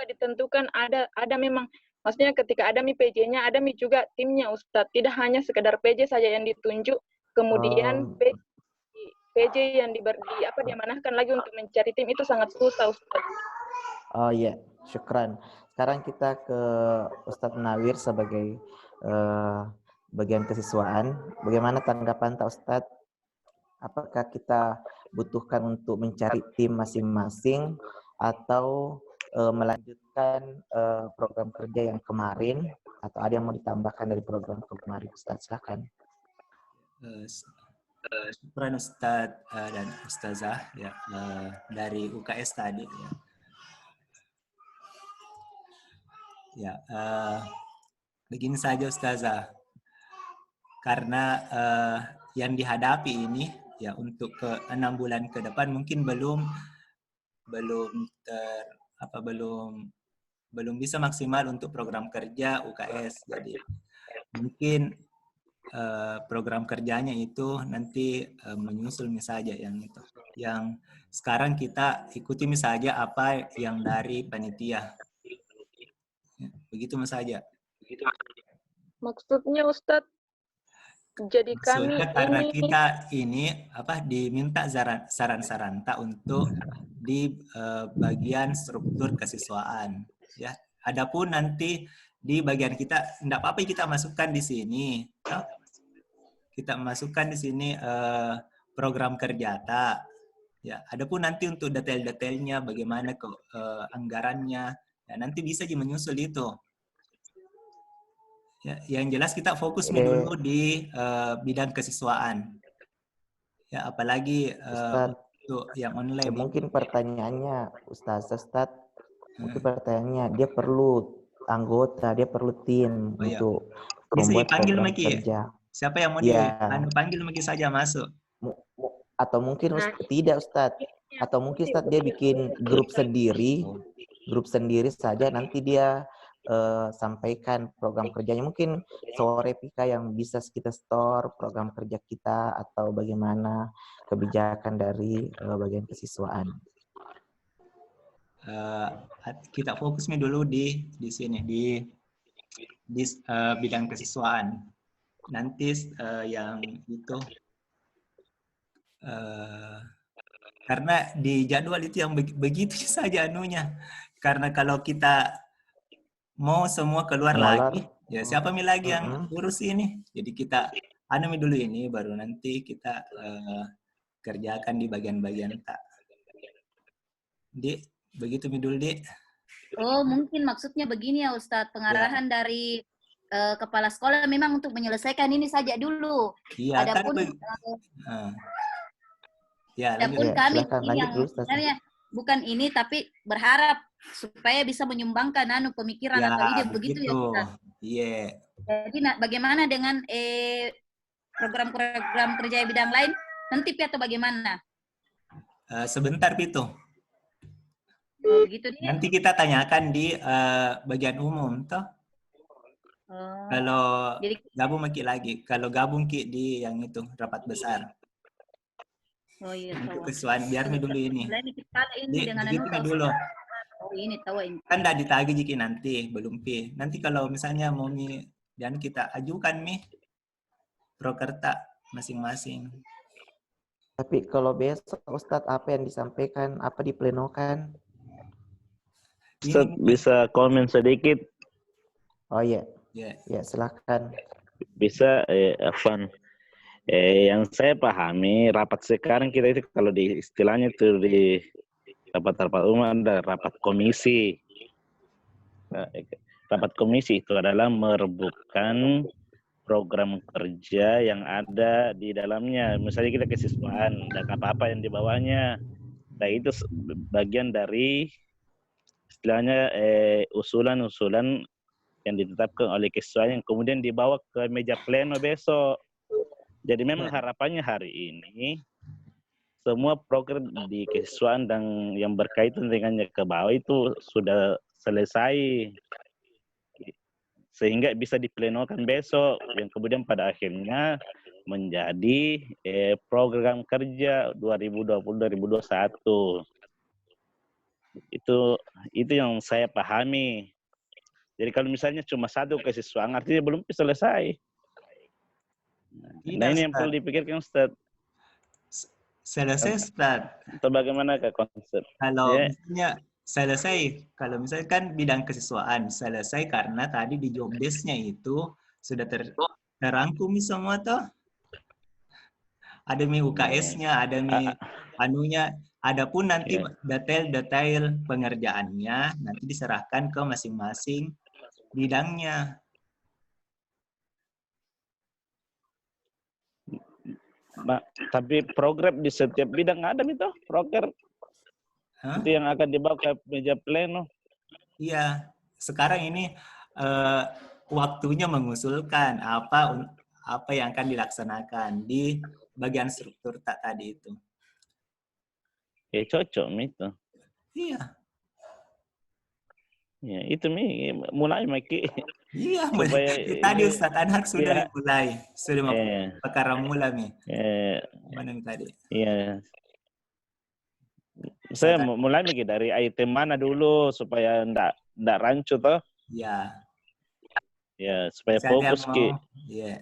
ditentukan ada memang, maksudnya ketika ada PJ-nya, ada juga timnya Ustadz. Tidak hanya sekedar PJ saja yang ditunjuk, kemudian PJ yang diamanahkan lagi untuk mencari tim, itu sangat susah Ustadz. Oh iya, syukran. Sekarang kita ke Ustadz Nawir sebagai bagian kesiswaan. Bagaimana tanggapan Pak Ustadz? Apakah kita butuhkan untuk mencari tim masing-masing atau melanjutkan program kerja yang kemarin, atau ada yang mau ditambahkan dari program kemarin? Ustadz, silakan. Syukran Ustadz dan Ustazah ya, dari UKS tadi ya. Ya, begini saja Ustazah, karena yang dihadapi ini ya untuk ke 6 bulan ke depan mungkin belum bisa maksimal untuk program kerja UKS. Jadi mungkin program kerjanya itu nanti menyusul misalnya yang itu. Yang sekarang kita ikuti misalnya apa yang dari panitia. Begitu saja. Maksudnya Ustadz, jadi kami Maksudnya karena ini kita ini diminta saran-saran untuk di bagian struktur kesiswaan. Ya, adapun nanti di bagian kita, tidak apa-apa kita masukkan di sini. Kita masukkan di sini program kerja tak. Ya, adapun nanti untuk detail-detailnya bagaimana anggarannya, ya, nanti bisa menyusul itu. Ya, yang jelas kita fokus dulu di bidang kesiswaan. Ya, apalagi untuk yang online. Mungkin pertanyaannya Ustadz, mungkin pertanyaannya dia perlu anggota, dia perlu tim untuk membuat program kerja. Siapa yang mau panggil Maki saja masuk. Atau mungkin tidak Ustadz, atau mungkin Ustadz dia bikin grup sendiri saja, nanti dia sampaikan program kerjanya. Mungkin sore Pika yang bisa kita store program kerja kita atau bagaimana kebijakan dari bagian kesiswaan. Kita fokusnya dulu di sini di bidang kesiswaan. Nanti yang itu karena di jadwal itu yang begitu saja anunya. Karena kalau kita mau semua keluar lagi, ya siapa lagi yang urus ini? Jadi kita dulu ini, baru nanti kita kerjakan di bagian-bagian tak. Dik, begitu dulu, Dik. Oh, mungkin maksudnya begini ya Ustadz, pengarahan dari kepala sekolah memang untuk menyelesaikan ini saja dulu. Iya, adapun kami yang sebenarnya bukan ini, tapi berharap supaya bisa menyumbangkan pemikiran atau ide begitu ya Ustadz. Iya. Jadi bagaimana dengan program-program kerja bidang lain? Nanti atau bagaimana? Sebentar Pito. Oh, begitu dia. Nanti kita tanyakan di bagian umum toh. Kalau gabung lagi, kalau gabung di yang itu rapat besar. Oh iya. Untuk kesuaan biar dulu ini. Ini dulu. Oh ini tahu ini. Kan tidak ditagih jiki nanti belum pi. Nanti kalau misalnya mau dan kita ajukan prokerta masing-masing. Tapi kalau besok Ustadz apa yang disampaikan, apa diplenokan? Ustadz bisa komen sedikit? Oh iya. Ya silakan. Bisa, Afan. Yang saya pahami rapat sekarang kita itu kalau di istilahnya itu di rapat-rapat umum ada rapat komisi. Rapat komisi itu adalah merebutkan program kerja yang ada di dalamnya. Misalnya kita kesiswaan dan apa-apa yang di bawahnya. Nah itu bagian dari istilahnya usulan-usulan yang ditetapkan oleh kesiswaan yang kemudian dibawa ke meja pleno besok. Jadi memang harapannya hari ini semua program di kesiswaan dan yang berkaitan dengannya ke bawah itu sudah selesai sehingga bisa diplenokan besok yang kemudian pada akhirnya menjadi program kerja 2020-2021. Itu yang saya pahami. Jadi kalau misalnya cuma satu kesiswaan artinya belum selesai. Nah ini yang perlu dipikirkan Ustaz. Selesai Ustaz. Atau bagaimana ke konsep? Kalau misalnya selesai. Kalau misalkan bidang kesiswaan selesai karena tadi di job desk-nya itu sudah terangkum semua toh. Ada UKS-nya, ada anunya. Adapun nanti detail-detail pengerjaannya nanti diserahkan ke masing-masing bidangnya. Tapi program di setiap bidang ada itu proker itu yang akan dibawa ke meja pleno. Iya, sekarang ini waktunya mengusulkan apa yang akan dilaksanakan di bagian struktur tadi itu. Cocok itu. Iya. Ya, itu mulai Maki. Iya, supaya tadi Ustaz Anhar sudah mulai, sudah perkara mula nih. Mana tadi? Iya. Saya mulai Maki dari item mana dulu supaya ndak rancu toh. Iya. Ya, supaya fokus Ki. Iya.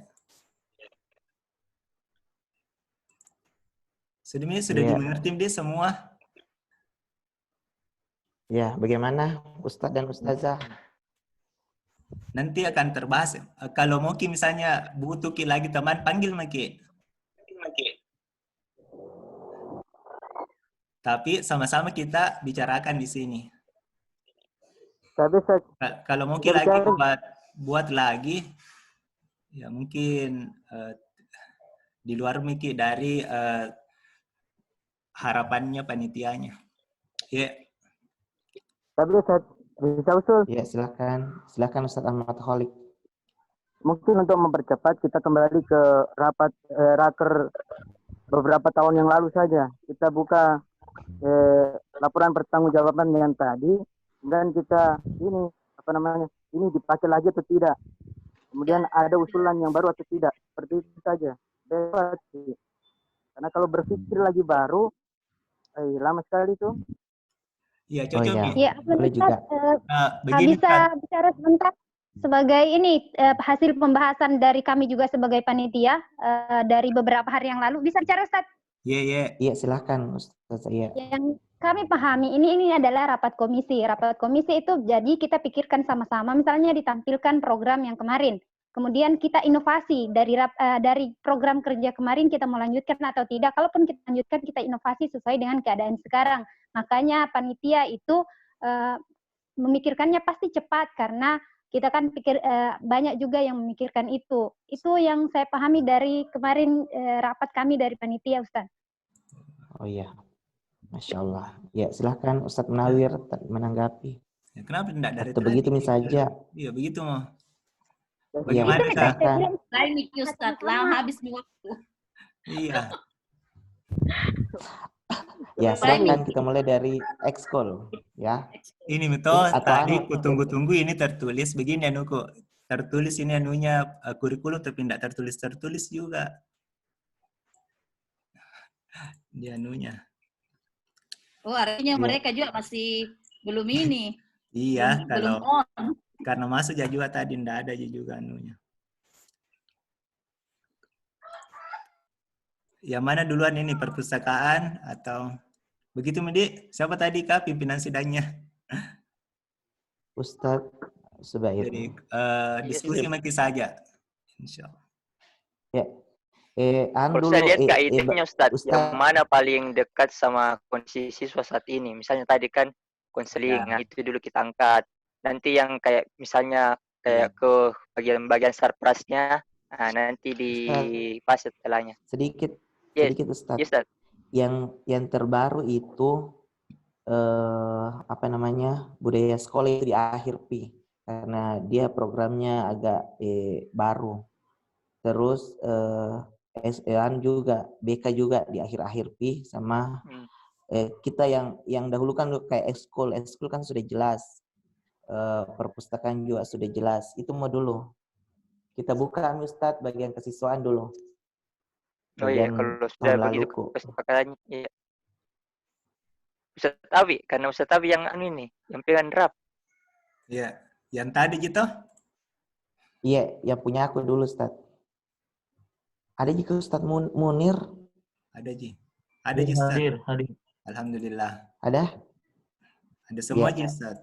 Sudah dimengerti deh semua. Ya, bagaimana Ustadz dan Ustazah? Nanti akan terbahas. Kalau mau Ki misalnya butuh Ki lagi teman, panggil Maki. Tapi sama-sama kita bicarakan di sini. Tapi kalau mau Ki lagi buat lagi, ya mungkin di luar Miki dari harapannya panitianya. Ya. Tapi bisa usul? Ya, silakan Ustadz Ahmad Kholik. Mungkin untuk mempercepat kita kembali ke rapat raker beberapa tahun yang lalu saja. Kita buka laporan pertanggungjawaban yang tadi dan kita ini dipakai lagi atau tidak. Kemudian ada usulan yang baru atau tidak. Seperti itu saja. Bebas. Karena kalau berpikir lagi baru lama sekali tuh. Iya, cocok. Iya, boleh juga. Bisa bicara sebentar sebagai ini hasil pembahasan dari kami juga sebagai panitia dari beberapa hari yang lalu. Bisa bicara, Ustaz? Iya. Iya, silakan Ustaz. Iya. Yang kami pahami ini adalah rapat komisi. Rapat komisi itu jadi kita pikirkan sama-sama. Misalnya ditampilkan program yang kemarin. Kemudian kita inovasi dari program kerja kemarin kita mau lanjutkan atau tidak. Kalaupun kita lanjutkan, kita inovasi sesuai dengan keadaan sekarang. Makanya panitia itu memikirkannya pasti cepat karena kita kan pikir banyak juga yang memikirkan itu. Itu yang saya pahami dari kemarin rapat kami dari panitia, Ustaz. Oh iya, Masya Allah. Ya, silahkan Ustadz Munawir menanggapi. Ya, kenapa tidak dari atau begitu saja? Iya, begitu mau. Bagaimana silakan? Lain Ustadz, lama habis waktu. Iya. Ya, silakan kita mulai dari ekskul, ya. Ini betul. Tadi ku tunggu-tunggu ini tertulis begini anuku. Tertulis ini anunya kurikulum tapi tidak tertulis juga. Di anunya. Oh, artinya mereka juga masih belum ini. Iya, belum on. Karena masuk juga tadi tidak ada juga anunya. Yang mana duluan ini perpustakaan atau begitu Medi? Siapa tadi Kak pimpinan sidangnya? Ustadz Subair. Jadi diskusi maki saja. Insyaallah. Ya. Kalau saya lihat Kak itemnya Ustadz, yang mana paling dekat sama kondisi siswa saat ini. Misalnya tadi kan konseling, nah itu dulu kita angkat. Nanti yang kayak misalnya kayak ke bagian-bagian surprise-nya, nah nanti pas setelahnya. Sedikit Ustadz. Yes, Ustadz. Yang terbaru itu budaya sekolah itu di akhir Pi karena dia programnya agak baru. Terus juga BK juga di akhir-akhir Pi sama kita yang dahulu kan kayak ekskul kan sudah jelas. Perpustakaan juga sudah jelas. Itu mau dulu. Kita buka Ustadz bagian kesiswaan dulu. Oh iya, kalau sudah begitu perpustakaannya, iya. Ustadz Abi, karena Ustadz Abi yang ini, yang pegang draft. Iya, yang tadi gitu? Iya, yang punya aku dulu Ustadz. Ada juga Ustadz Munir? Ada Ji. Ada Ji Ustadz. Hadir. Alhamdulillah. Ada? Ada semuanya, Ustaz.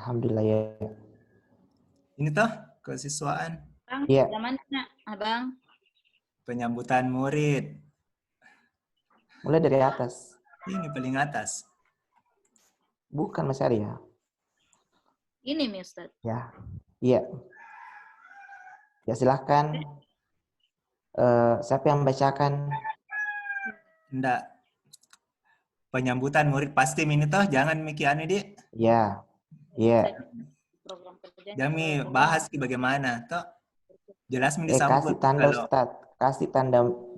Alhamdulillah ya. Ini toh kesiswaan. Bang, Iya. zaman mana, Abang? Penyambutan murid. Mulai dari atas. Ini paling atas. Bukan Mas Arya. Ini nih, Ustaz. Ya. Iya. Ya silahkan. Siapa yang bacakan? Enggak. Penyambutan murid pasti ini toh, jangan mikian ini, Dik. Ya. Iya. Program kerjanya. Jami bahas bagaimana toh. Jelas Kasih disambut tanda kalau Ustadz. Kasih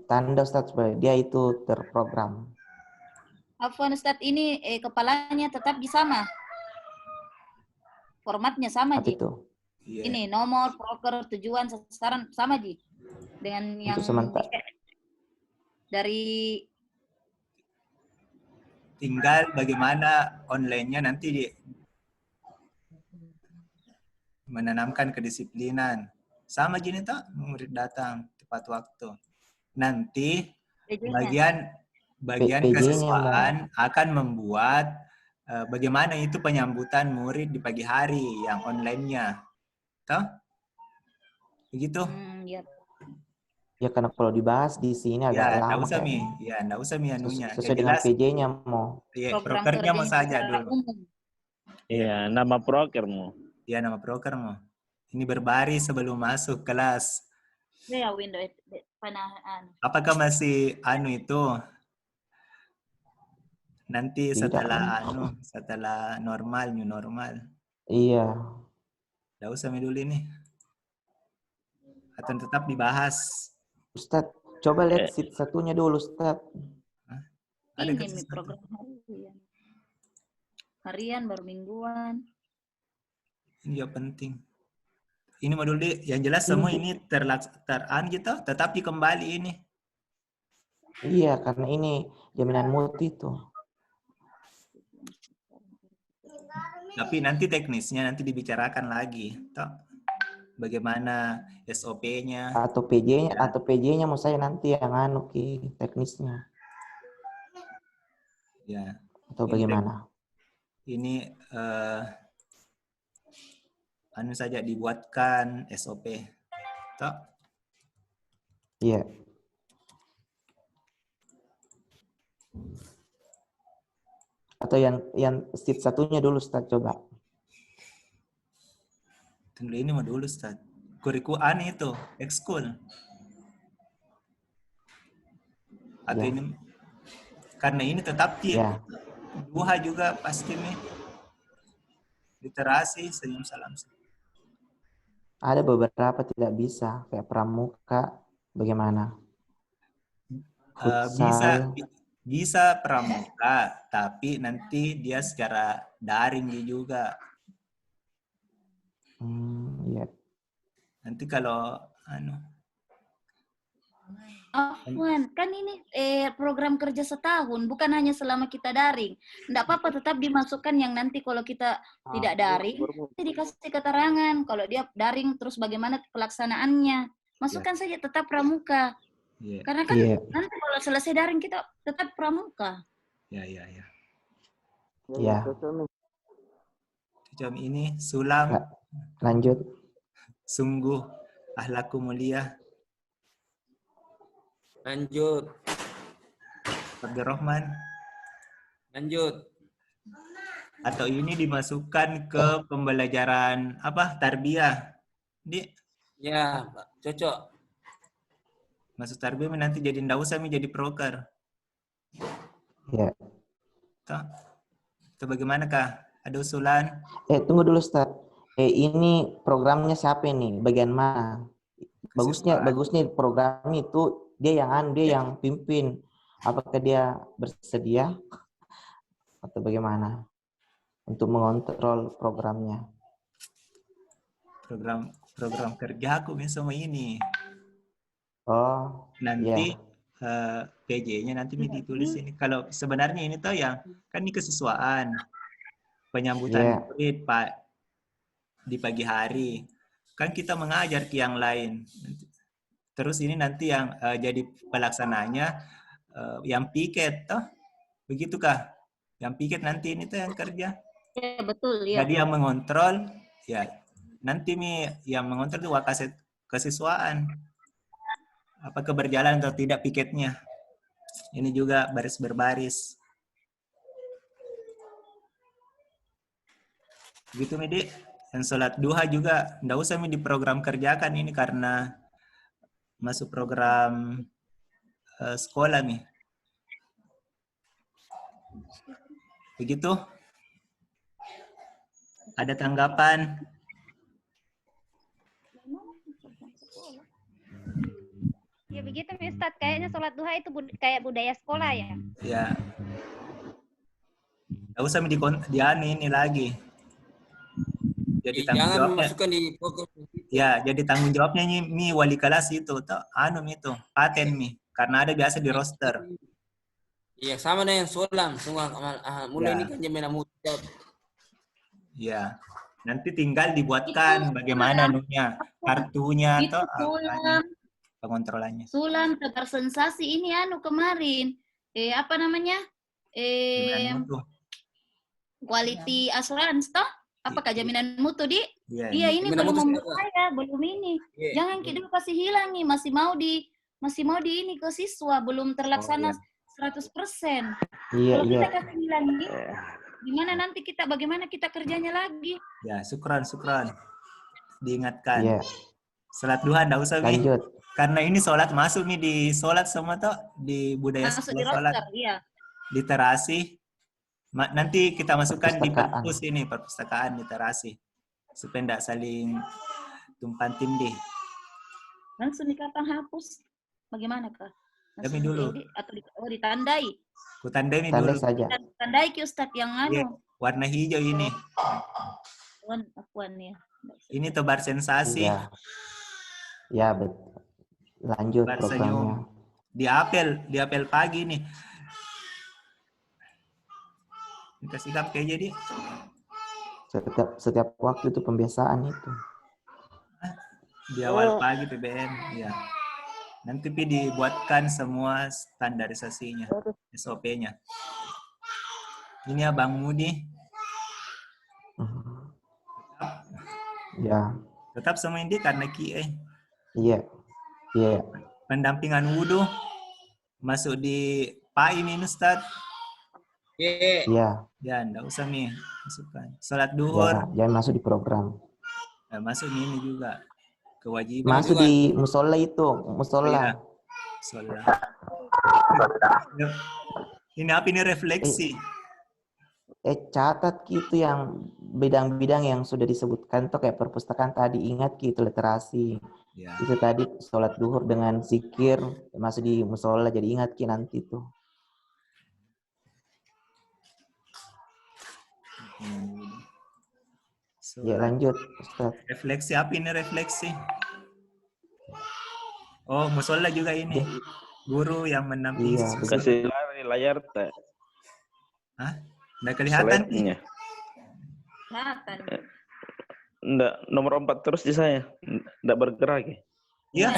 tanda Ustadz supaya dia itu terprogram. Afwan Ustaz, ini kepalanya tetap di sama. Formatnya sama, Apa Ji. itu? Iya. Ini nomor, proker, tujuan, sasaran sama, Ji. Dengan yang Untuk sementara. dari tinggal bagaimana online-nya nanti menanamkan kedisiplinan. Sama gini toh, murid datang tepat waktu. Nanti bagian PJ-nya kesiswaan akan membuat bagaimana itu penyambutan murid di pagi hari yang online-nya. Toh? Begitu? ya. Ya karena kalau dibahas di sini agak Ya, enggak lama usah kayaknya. Ya, enggak usah anunya. Sesuai dengan PJ-nya mau. Iya, Program prokernya mau kerjanya saja secara dulu. umum. Iya, nama prokermu. Iya, nama prokermu. Ini berbaris sebelum masuk kelas. Ya, window panahan. Apakah masih itu? Nanti Tidak. setelah normal, new normal. Iya. Enggak usah dulu ini. Akan tetap dibahas. Ustadz, coba lihat sheet satunya dulu, Ustadz. Ada Ini nih program harian. Harian baru mingguan. Ini ya penting. Ini modul yang jelas semua ini gitu, tetapi kembali ini. Iya, karena ini jaminan mutu itu. Tapi nanti teknisnya nanti dibicarakan lagi, toh. Bagaimana SOP-nya atau PJ-nya mau saya nanti yang teknisnya. Ya. Atau bagaimana? Ini saja dibuatkan SOP. Toh? Iya. Atau yang sheet satunya dulu, Ustaz, coba. Tunggu ini mau dulu, Ustaz. Kurikulum itu, ekskul. Atau ini, karena ini tetap Duha juga pasti nih. Literasi, senyum salam. Ada beberapa tidak bisa, kayak pramuka, bagaimana? Bisa pramuka, tapi nanti dia secara daring juga. Iya. Nanti kalau kan ini program kerja setahun, bukan hanya selama kita daring. Enggak apa-apa, tetap dimasukkan yang nanti kalau kita tidak daring, nanti dikasih keterangan. Kalau dia daring, terus bagaimana pelaksanaannya. Masukkan saja tetap pramuka. Karena kan nanti kalau selesai daring, kita tetap pramuka. Ya. Jam ini sulam. Lanjut. Sungguh akhlakku mulia. Lanjut. Abdurrahman. Lanjut. Atau ini dimasukkan ke pembelajaran tarbiyah. Ya, cocok. Masuk tarbiyah nanti jadi ndak usah jadi proker. Ya. Itu bagaimana kah? Ada usulan? Tunggu dulu, Ustaz. Ini programnya siapa nih? Bagian mana? Bagusnya program itu dia yang pimpin. Apakah dia bersedia atau bagaimana untuk mengontrol programnya? Program kerja aku sama ini. Oh, nanti PJ-nya nanti ditulis ini. Kalau sebenarnya ini tuh yang kan ini kesiswaan penyambutan murid di pagi hari. Kan kita mengajar ke yang lain. Terus ini nanti yang jadi pelaksananya yang piket toh. Begitukah? Yang piket nanti ini tuh yang kerja. Ya, betul ya. Jadi yang mengontrol, ya nanti yang mengontrol itu wakaset kesiswaan. Apakah berjalan atau tidak piketnya. Ini juga baris berbaris. Gitu Midi. Yang sholat duha juga nggak usah di program kerjakan ini karena masuk program sekolah nih. Begitu? Ada tanggapan? Ya begitu Ustadz, kayaknya sholat duha itu kayak budaya sekolah ya. Ya. Nggak usah ini lagi. Jadi tanggung Jangan jawabnya. masukkan di program. Ya, jadi tanggung jawabnya ini wali kelas itu, itu paten karena ada biasa di roster. Iya, sama dengan solam, semua mulai ini kan jaminan mutlak. Ya, nanti tinggal dibuatkan bagaimana kartunya atau pengontrolannya. Sulam tebar sensasi ini kemarin. Apa namanya? Quality assurance toh? Apakah jaminan mutu di? Iya, ini belum mempercaya, belum ini. Jangan kita kasih hilang nih, masih mau di ini ke siswa, belum terlaksana 100%. Kalau kita kasih hilang nih, gimana nanti bagaimana kita kerjanya lagi? Ya, syukran. Diingatkan. Yeah. Sholat duha enggak usah lanjut. Karena ini sholat masuk di sholat semua toh di budaya masuk di roster, sholat. Iya. Literasi. Nanti kita masukkan di perpus ini, perpustakaan literasi. Supaya tidak saling tumpang tindih. Langsung dikatakan hapus. Bagaimana, Kak? Kami dulu. Atau ditandai? Kutandai dulu. Saja. Tandai Ki Ustadz yang warna hijau ini. Akuan ya. Ini tebar sensasi. Ya, betul. Lanjut tebar programnya. Senyum. Di apel pagi nih. Dikasih kayak jadi setiap waktu itu pembiasaan itu di awal pagi PBM ya. Nanti dibuatkan semua standarisasinya, SOP-nya. Ini Abang Mudi. Ya. Tetap sama ini karena QA. Iya. Pendampingan wudhu masuk di PAI ini Ustadz. Iya. Ya, enggak usah masukkan. Sholat duhur. Ya, jangan masuk di program. Ya, masuk ini juga. Kewajiban. Masuk juga. Di musola itu, musola. Ya. Musola. Ini apa ini refleksi? Catat gitu yang bidang-bidang yang sudah disebutkan tuh kayak perpustakaan tadi, ingat gitu literasi. Ya. Itu tadi sholat duhur dengan zikir masuk di musola, jadi ingat ki nanti tuh. Ya lanjut Ustaz. Refleksi apa ini refleksi? Oh, musola juga ini. Guru yang mendampingi. Iya, kasih layar tak? Hah? Nggak kelihatan? Kelihatan. Nggak, nomor 4 terus di saya. Nggak bergerak ya? Iya.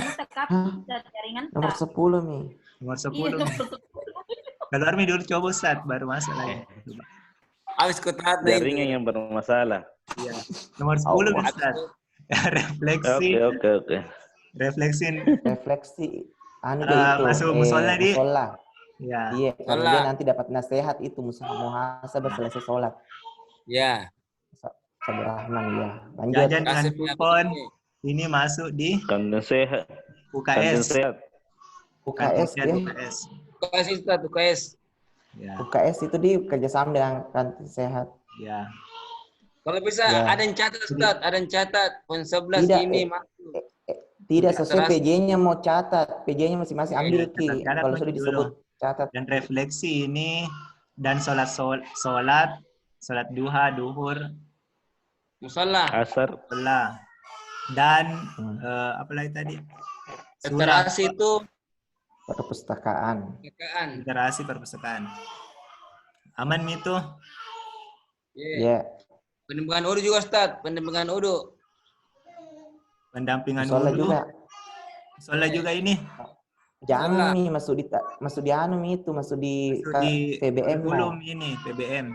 Nomor 10 nih. Nomor 10. Keluar dulu coba Ustaz, baru masuk lagi. Habis kota jaringan yang bermasalah. Iya. Nomor 10 Ustaz. Refleksi. Oke. Refleksi itu. Masuk musola di. Ya. Iya. Kemudian nanti dapat nasihat itu muhasabah selesai sholat. Ya. Sabrahman ya. Lanjut. Jajan dengan kupon. Ini masuk di. Kantin sehat. UKS. UKS ya. UKS. Ya. UKS itu di kerjasama dengan kantin sehat. Ya. Kalau bisa ada yang catat Ustaz, ada yang catat poin 11 ini masuk. Tidak sesuai PJ-nya mau catat, PJ-nya masing-masing ambil ki. Kalau sudah disebut catat. Dan refleksi ini dan sholat duha, duhur, musola, asar, dan apa lagi tadi? literasi itu perpustakaan. Literasi perpustakaan. Aman itu? Iya. Pendampingan udu juga Ustaz, pendampingan udu. Pendampingan musola udu. juga. Musola juga ini. Jangan Mi, masuk di anu Mi itu, masuk di PBM kurikulum ini, PBM.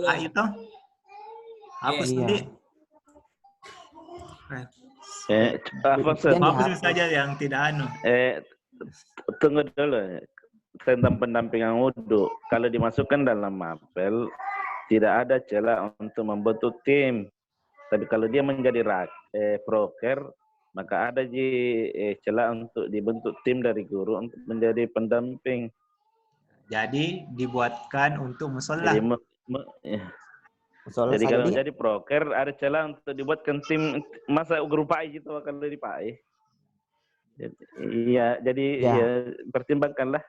Ah itu? Hapus nanti. Hapus saja yang tidak anu. Tunggu dulu. Tentang pendampingan wudhu. Kalau dimasukkan dalam mapel, tidak ada celah untuk membentuk tim. Tapi kalau dia menjadi proker, maka ada celah untuk dibentuk tim dari guru untuk menjadi pendamping. Jadi dibuatkan untuk musola. Jadi kalau jadi proker ada celah untuk dibuatkan tim. Masa guru PAI gitu kalau di PAI. Jadi pertimbangkanlah.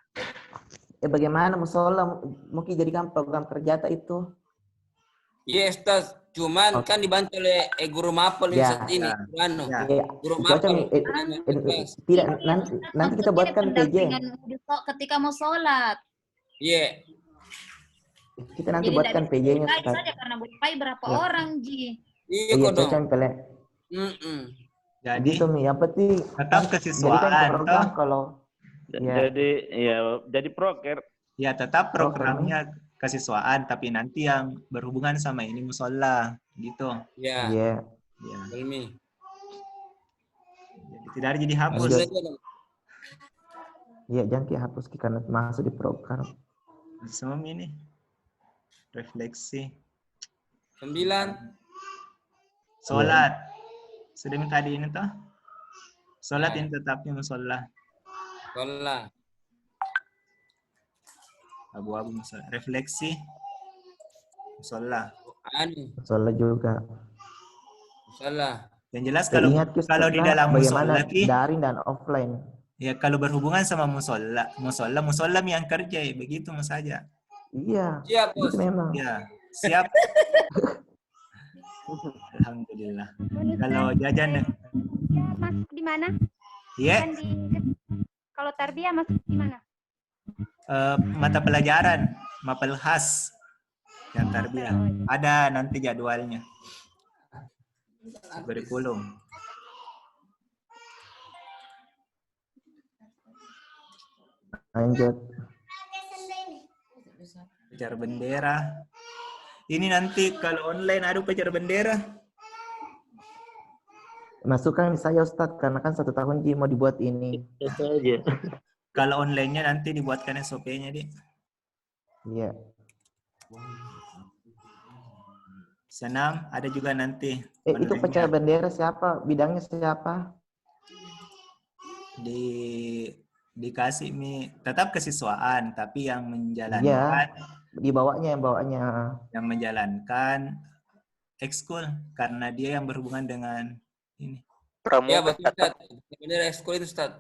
Bagaimana musola mungkin jadikan program kerja itu? Yes, Ustaz. Cuman kan dibantu oleh guru mapel saat ini. Guru mapel. Tidak, nanti kita buatkan PJ. Ketika mau sholat. Iya. Kita nanti buatkan PJ-nya. Saja karena bukai berapa orang, Ji. Iya, cocok pele. Jadi yang penting tetap kesiswaan kalau jadi proker. Ya tetap programnya kesiswaan, tapi nanti yang berhubungan sama ini musola gitu. Iya. Jadi tidak ada jadi hapus. Iya, jangan hapus karena masuk di program. Semua ini refleksi. 9. Sholat. Sudah minta di ini toh? Sholat ini tetapnya musola. Sholat. Abu-abu musola. Refleksi. Musola. Musola juga. Musola. Yang jelas kalau di dalam musola daring dan offline. Ya kalau berhubungan sama musola yang kerja begitu saja. Iya. Siap, Bos. Memang. Ya, siap. Alhamdulillah. Kalau jajan masuk di mana? Iya. Kalau tarbiyah masuk di mana? Mata pelajaran mapel khas yang tarbiyah. Ada nanti jadwalnya. Kurikulum. Lanjut. Upacara bendera. Ini nanti kalau online ada upacara bendera. Masukkan saya Ustadz, karena kan 1 tahun Ji mau dibuat ini. Kalau online-nya nanti dibuatkan SOP-nya, Dik. Iya. Senam ada juga nanti. Itu upacara bendera siapa? Bidangnya siapa? Dikasih tetap kesiswaan, tapi yang menjalankan. Iya. Dibawanya yang menjalankan ekskul karena dia yang berhubungan dengan ini. Pramuka. Ya betul Ustaz. Bendera ekskul itu Ustaz.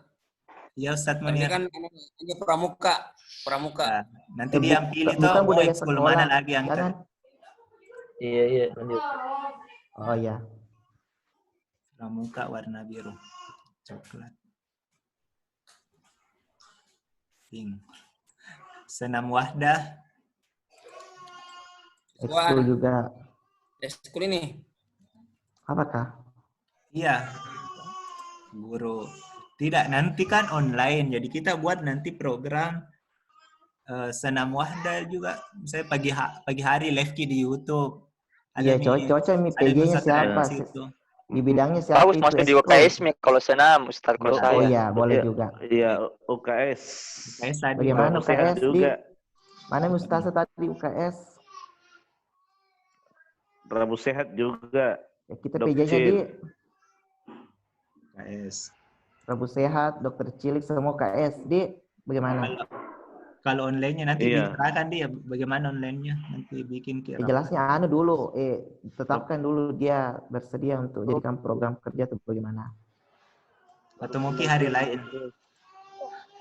Ya Ustaz Munir. Kan hanya pramuka. Nah, nanti dia yang pilih tuh mau ekskul mana lagi yang Iya lanjut. Oh ya. Pramuka warna biru, coklat, pink. Senam wahdah. Ekskul juga. Ekskul ini. Apakah? Iya. Guru. Tidak, nanti kan online. Jadi kita buat nanti program senam wahdah juga. Misalnya pagi hari live di YouTube. Iya, cocok Mi PJ-nya siapa? Di bidangnya siapa? Bagus masuk di UKS Mi kalau senam Ustaz kalau saya. Oh iya, boleh juga. Iya, UKS. Bagaimana UKS juga? Mana Mustafa tadi UKS? Rabu Sehat juga. Ya, kita PJ-nya di KS. Rabu Sehat, Dokter Cilik, semua KS. Di bagaimana? Kalau online-nya nanti diserahkan dia bagaimana online-nya nanti bikin kira. Jelasnya dulu, tetapkan dulu dia bersedia untuk jadikan program kerja atau bagaimana? Atau mungkin hari lain.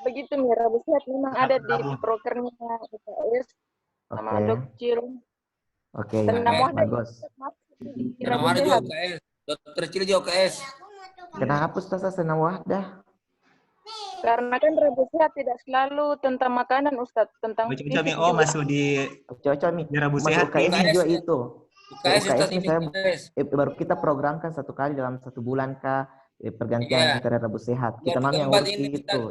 Begitu Mi, Rabu Sehat memang ada di prokernya UKS sama Dokcil. Oke, bagus. Senam wahdah juga UKS. Dokter Cilik juga UKS. Kenapa Ustaz senam wahdah? Karena kan Rabu Sehat tidak selalu tentang makanan Ustaz, tentang masuk di Rabu Sehat UKS juga itu. UKS misalnya baru kita programkan 1 kali dalam 1 bulan kah? pergantian antara Rabu Sehat. Kita mami yang urus itu.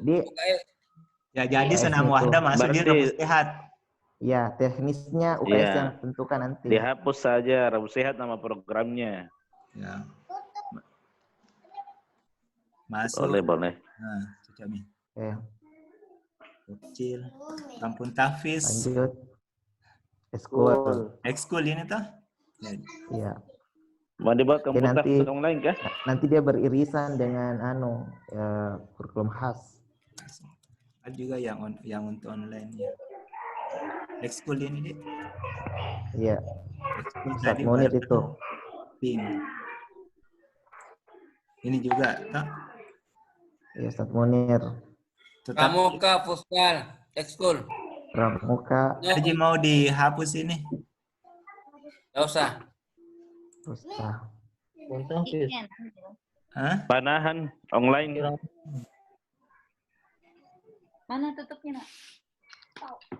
Ya jadi senam wahda masuk di Rabu Sehat. Ya, teknisnya UKS yang tentukan nanti. Dihapus saja Rabu Sehat nama programnya. Ya. Masuk. Boleh. Nah, kami. Kecil. Kampung Tahfiz. Lanjut. Ekskul ini toh? Iya. Mau dibuat kampung Tahfiz online kah? Nanti dia beririsan dengan kurikulum khas. Ada juga yang untuk online ya. Ekskul ini deh. Iya. Ustaz Munir itu. Ping. Ini juga, tak? Iya, Ustaz Munir. Pramuka, Fuskal, ekskul. Pramuka. Jadi mau dihapus ini? Nggak usah. Usah. Panahan online. Mana tutupnya, Nak?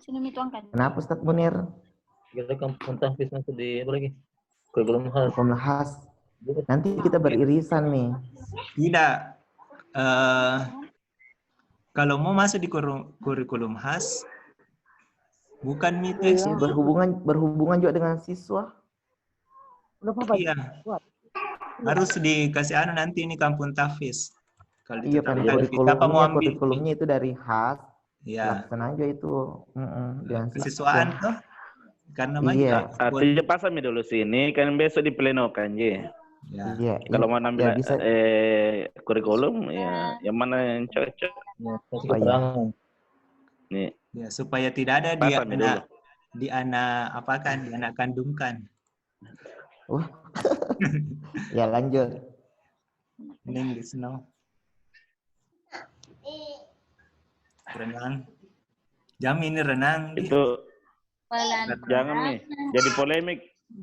Sini tuangkan. Kenapa Ustaz Munir? Kita kampung Tahfiz masuk di apa lagi? Kurikulum khas. Kurikulum khas. Nanti kita beririsan nih. Tidak. Kalau mau masuk di kurikulum khas, bukan mitos. Berhubungan juga dengan siswa. Iya. Harus dikasih nanti ini kampung Tahfiz. Kalau iya kan kurikulumnya itu dari khas. Iya. Laksana aja itu. Kesiswaan tuh. Karena artinya pasami dulu sini kan besok di pleno kan ya. Iya. Kalau mau ambil kurikulum ya yang mana yang cocok. Nih. Ya, supaya tidak ada dianak kandungkan. Wah. Ya lanjut. English no. Renang. Jam ini renang. Itu jangan nih.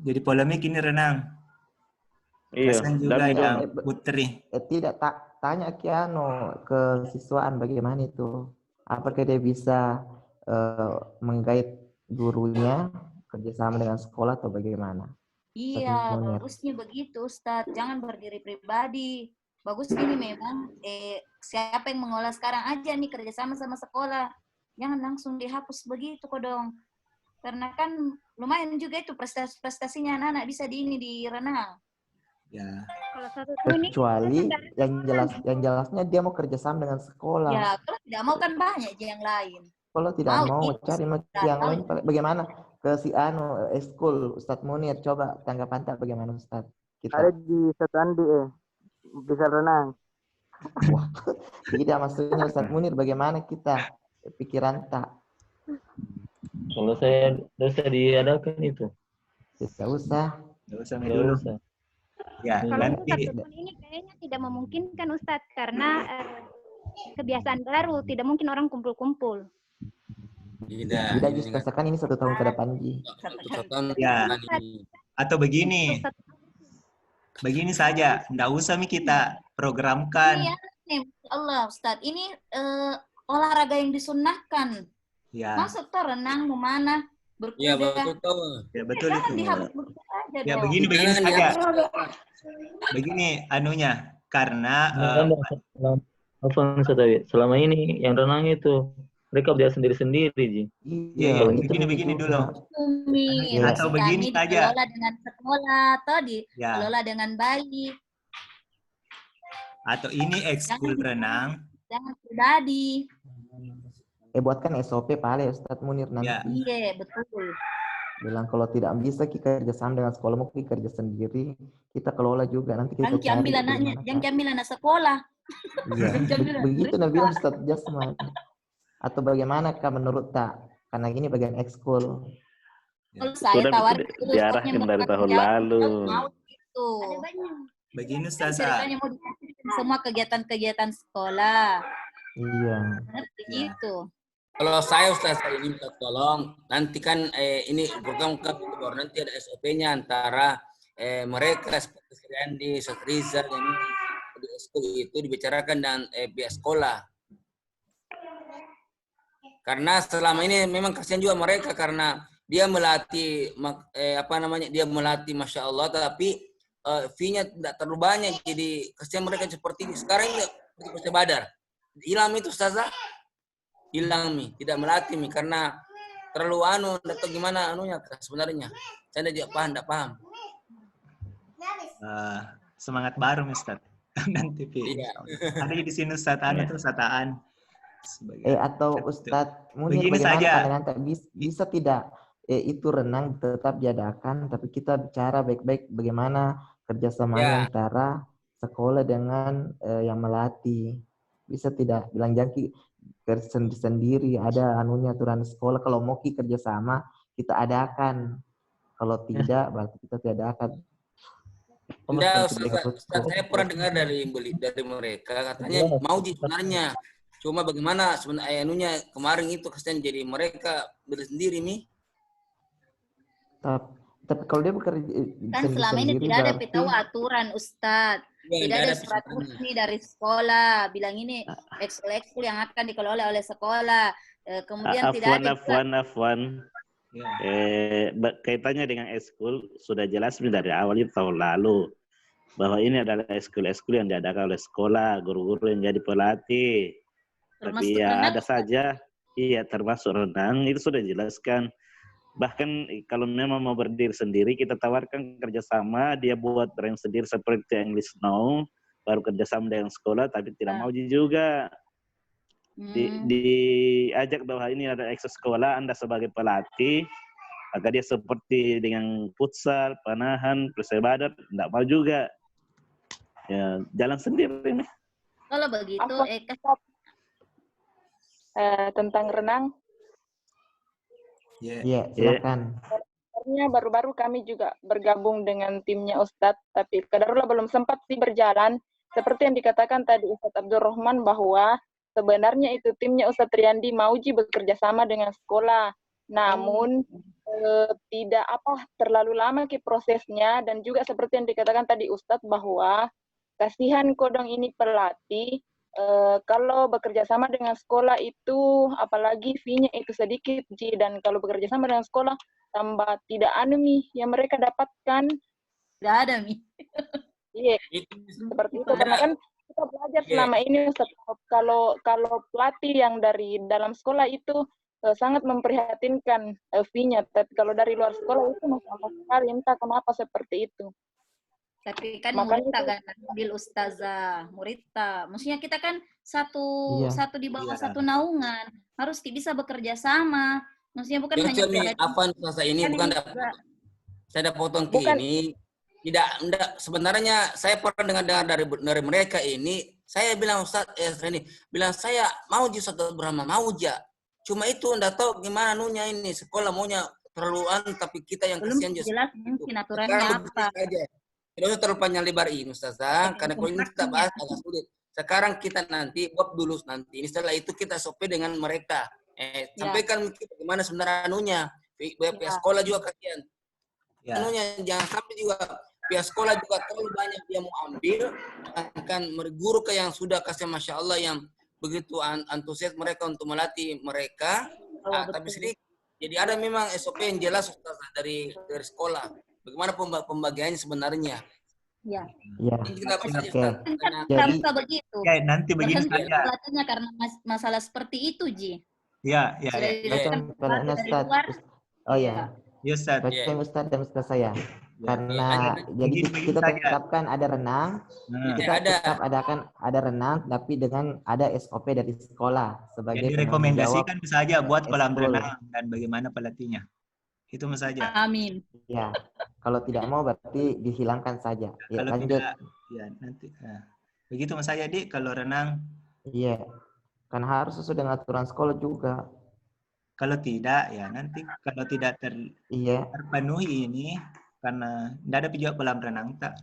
Jadi polemik ini renang. Iya. Juga yang putri. Tidak tanya Kiano kesiswaan bagaimana itu. Apakah dia bisa menggait gurunya kerjasama dengan sekolah atau bagaimana? Iya, bagusnya begitu, Ustadz. Jangan berdiri pribadi. Bagus ini memang siapa yang mengolah sekarang aja nih kerjasama sama sekolah. Jangan langsung dihapus begitu kok dong. Karena kan lumayan juga itu prestasinya anak-anak bisa di renang. Ya. Kecuali yang jelasnya dia mau kerjasama dengan sekolah. Ya, kalau tidak mau kan banyak yang lain. Kalau tidak mau cari yang lain bagaimana? Ke si ekskul Ustadz Munir, coba tanggapan tak bagaimana Ustadz? Ada di Setandi bisa renang. Wah, tidak maksudnya Ustadz Munir bagaimana kita pikiran tak? Kalau saya dosa diadakan itu. Tidak usah. Tidak usah dulu. Ya, kalau nanti ini kayaknya tidak memungkinkan Ustadz karena kebiasaan baru, tidak mungkin orang kumpul-kumpul. Tidak just rasakan ini 1 tahun ke depan Ji. Ya. Atau begini. Begini saja, enggak usah kita programkan. Iya, Allah Ustadz, ini olahraga yang disunnahkan. Ya. Masuk tuh renang mau mana? Berkuda. Ya betul. Ya betul itu. Ya dong. begini saja. Begini anunya, karena selama ini yang renang itu mereka belajar sendiri-sendiri, Ji. Iya, begini dulu. Atau begini saja. Dikelola dengan sekolah atau dikelola dengan baik. Atau ini ekskul renang. Jangan pribadi. Buatkan SOP paling Ustadz Munir nanti. Iya, betul. Bilang kalau tidak bisa kita kerjasama dengan sekolah, mau kita kerja sendiri, kita kelola juga nanti kita jangan ambil anaknya, jangan ambil anak sekolah. Iya. Begitu Nabi Ustadz Jasman. Atau bagaimana Kak menurut tak? Karena ini bagian ekskul. Kalau saya tawarkan diarahkan dari tahun lalu. Begini Ustazah. Mau dikasih semua kegiatan-kegiatan sekolah. Iya. Begitu. Kalau saya Ustaz ini minta tolong, nanti kan ini program baru nanti ada SOP-nya antara mereka seperti Sriandi, Satriza yang di ekskul itu dibicarakan dengan pihak sekolah. Karena selama ini memang kasihan juga mereka karena dia melatih dia melatih Masya Allah tapi fee-nya tidak terlalu banyak, jadi kasihan mereka seperti ini. Sekarang ini seperti Badar. Hilang itu Ustazah. Hilang mi, tidak melatih mi karena terlalu atau gimana anunya sebenarnya. Saya juga tidak paham. Semangat baru Ustaz. Nanti Iya. ada di sini Ustaz itu Ustazaan. Atau Ustadz Munir, begini bagaimana saja. pandangan bisa tidak itu renang tetap diadakan, tapi kita bicara baik-baik bagaimana kerjasamanya antara sekolah dengan yang melatih. Bisa tidak bilang jangki sendiri ada anunya aturan sekolah, kalau mau kerjasama kita adakan, kalau tidak berarti kita tidak adakan. Tidak, Ustaz, saya pernah dengar dari mereka katanya mau sebenarnya, cuma bagaimana sebenarnya anunya kemarin itu kasihan jadi mereka sendiri nih. Tapi kalau dia bekerja kan selama ini tidak ada tahu aturan Ustadz. Tidak ada surat resmi dari sekolah bilang ini ekskul yang akan dikelola oleh sekolah. Kemudian tidak ada Afwan. Kaitannya dengan ekskul sudah jelas dari awal itu tahun lalu bahwa ini adalah ekskul yang diadakan oleh sekolah, guru-guru yang jadi pelatih. Tapi ya ada saja, termasuk renang itu sudah dijelaskan. Bahkan kalau memang mau berdiri sendiri, kita tawarkan kerjasama, dia buat brand sendiri seperti English Now, baru kerjasama dengan sekolah, tapi tidak mau juga. Diajak bahwa ini ada ekskul sekolah, Anda sebagai pelatih, maka dia seperti dengan futsal, panahan, Persebadar, tidak mau juga. Ya, jalan sendiri nih. Kalau begitu, tentang renang. Silakan. Sebenarnya baru-baru kami juga bergabung dengan timnya Ustadz, tapi kadarullah belum sempat sih berjalan. Seperti yang dikatakan tadi Ustadz Abdul Rahman bahwa sebenarnya itu timnya Ustadz Riyandi Mauji bekerja sama dengan sekolah. Namun tidak terlalu lama prosesnya, dan juga seperti yang dikatakan tadi Ustadz bahwa kasihan kodong ini pelatih. Kalau bekerja sama dengan sekolah itu apalagi fee-nya itu sedikit Ji, dan kalau bekerja sama dengan sekolah tambah tidak yang mereka dapatkan tidak ada iya seperti itu karena kan kita belajar selama ini kalau pelatih yang dari dalam sekolah itu sangat memprihatinkan fee-nya, tapi kalau dari luar sekolah itu masalah sekali, entah kenapa seperti itu. Tapi kan Murita kan ambil Ustazah, Murita. Maksudnya kita kan satu di bawah satu naungan, harus bisa bekerja sama. Maksudnya bukan hanya ini bukan saya potong ini. Tidak, sebenarnya saya pernah dengar dari mereka ini, saya bilang Ustaz ini bilang saya mau Ustaz Brahma mau aja. Cuma itu enggak tahu gimana ini sekolah maunya terlalu tapi kita yang kasihan jelas mungkin aturannya apa. Tidak usah terlalu panjang lebar ini Ustazah, karena kalau ini kita bahas agak sulit. Sekarang kita nanti buat dulu nanti. Setelah itu kita SOP dengan mereka. Sampaikan bagaimana sebenarnya pihak sekolah juga kasihan. Jangan sampai juga pihak sekolah juga terlalu banyak dia mau ambil, akan guru yang sudah kasih Masya Allah yang begitu antusias mereka untuk melatih mereka, tapi sedikit. Jadi ada memang SOP yang jelas Ustazah dari sekolah. Bagaimana pembagiannya sebenarnya? Ya. Jadi begitu. Nanti begini saja. Pelatihnya karena masalah seperti itu, Ji. Ya. Ustaz dan Ustaz saya. Karena jadi kita tetapkan ada renang, kita tetap ada renang, tapi dengan ada SOP dari sekolah sebagai direkomendasikan saja buat kolam renang dan bagaimana pelatihnya. Itu saja. Amin. Ya, kalau tidak mau berarti dihilangkan saja. Ya, kalau lanjut. Tidak, ya nanti. Begitu saja, Dik, kalau renang. Iya, kan harus sesuai dengan aturan sekolah juga. Kalau tidak, ya nanti kalau tidak terpenuhi ini, karena tidak ada juga kolam renang, tak?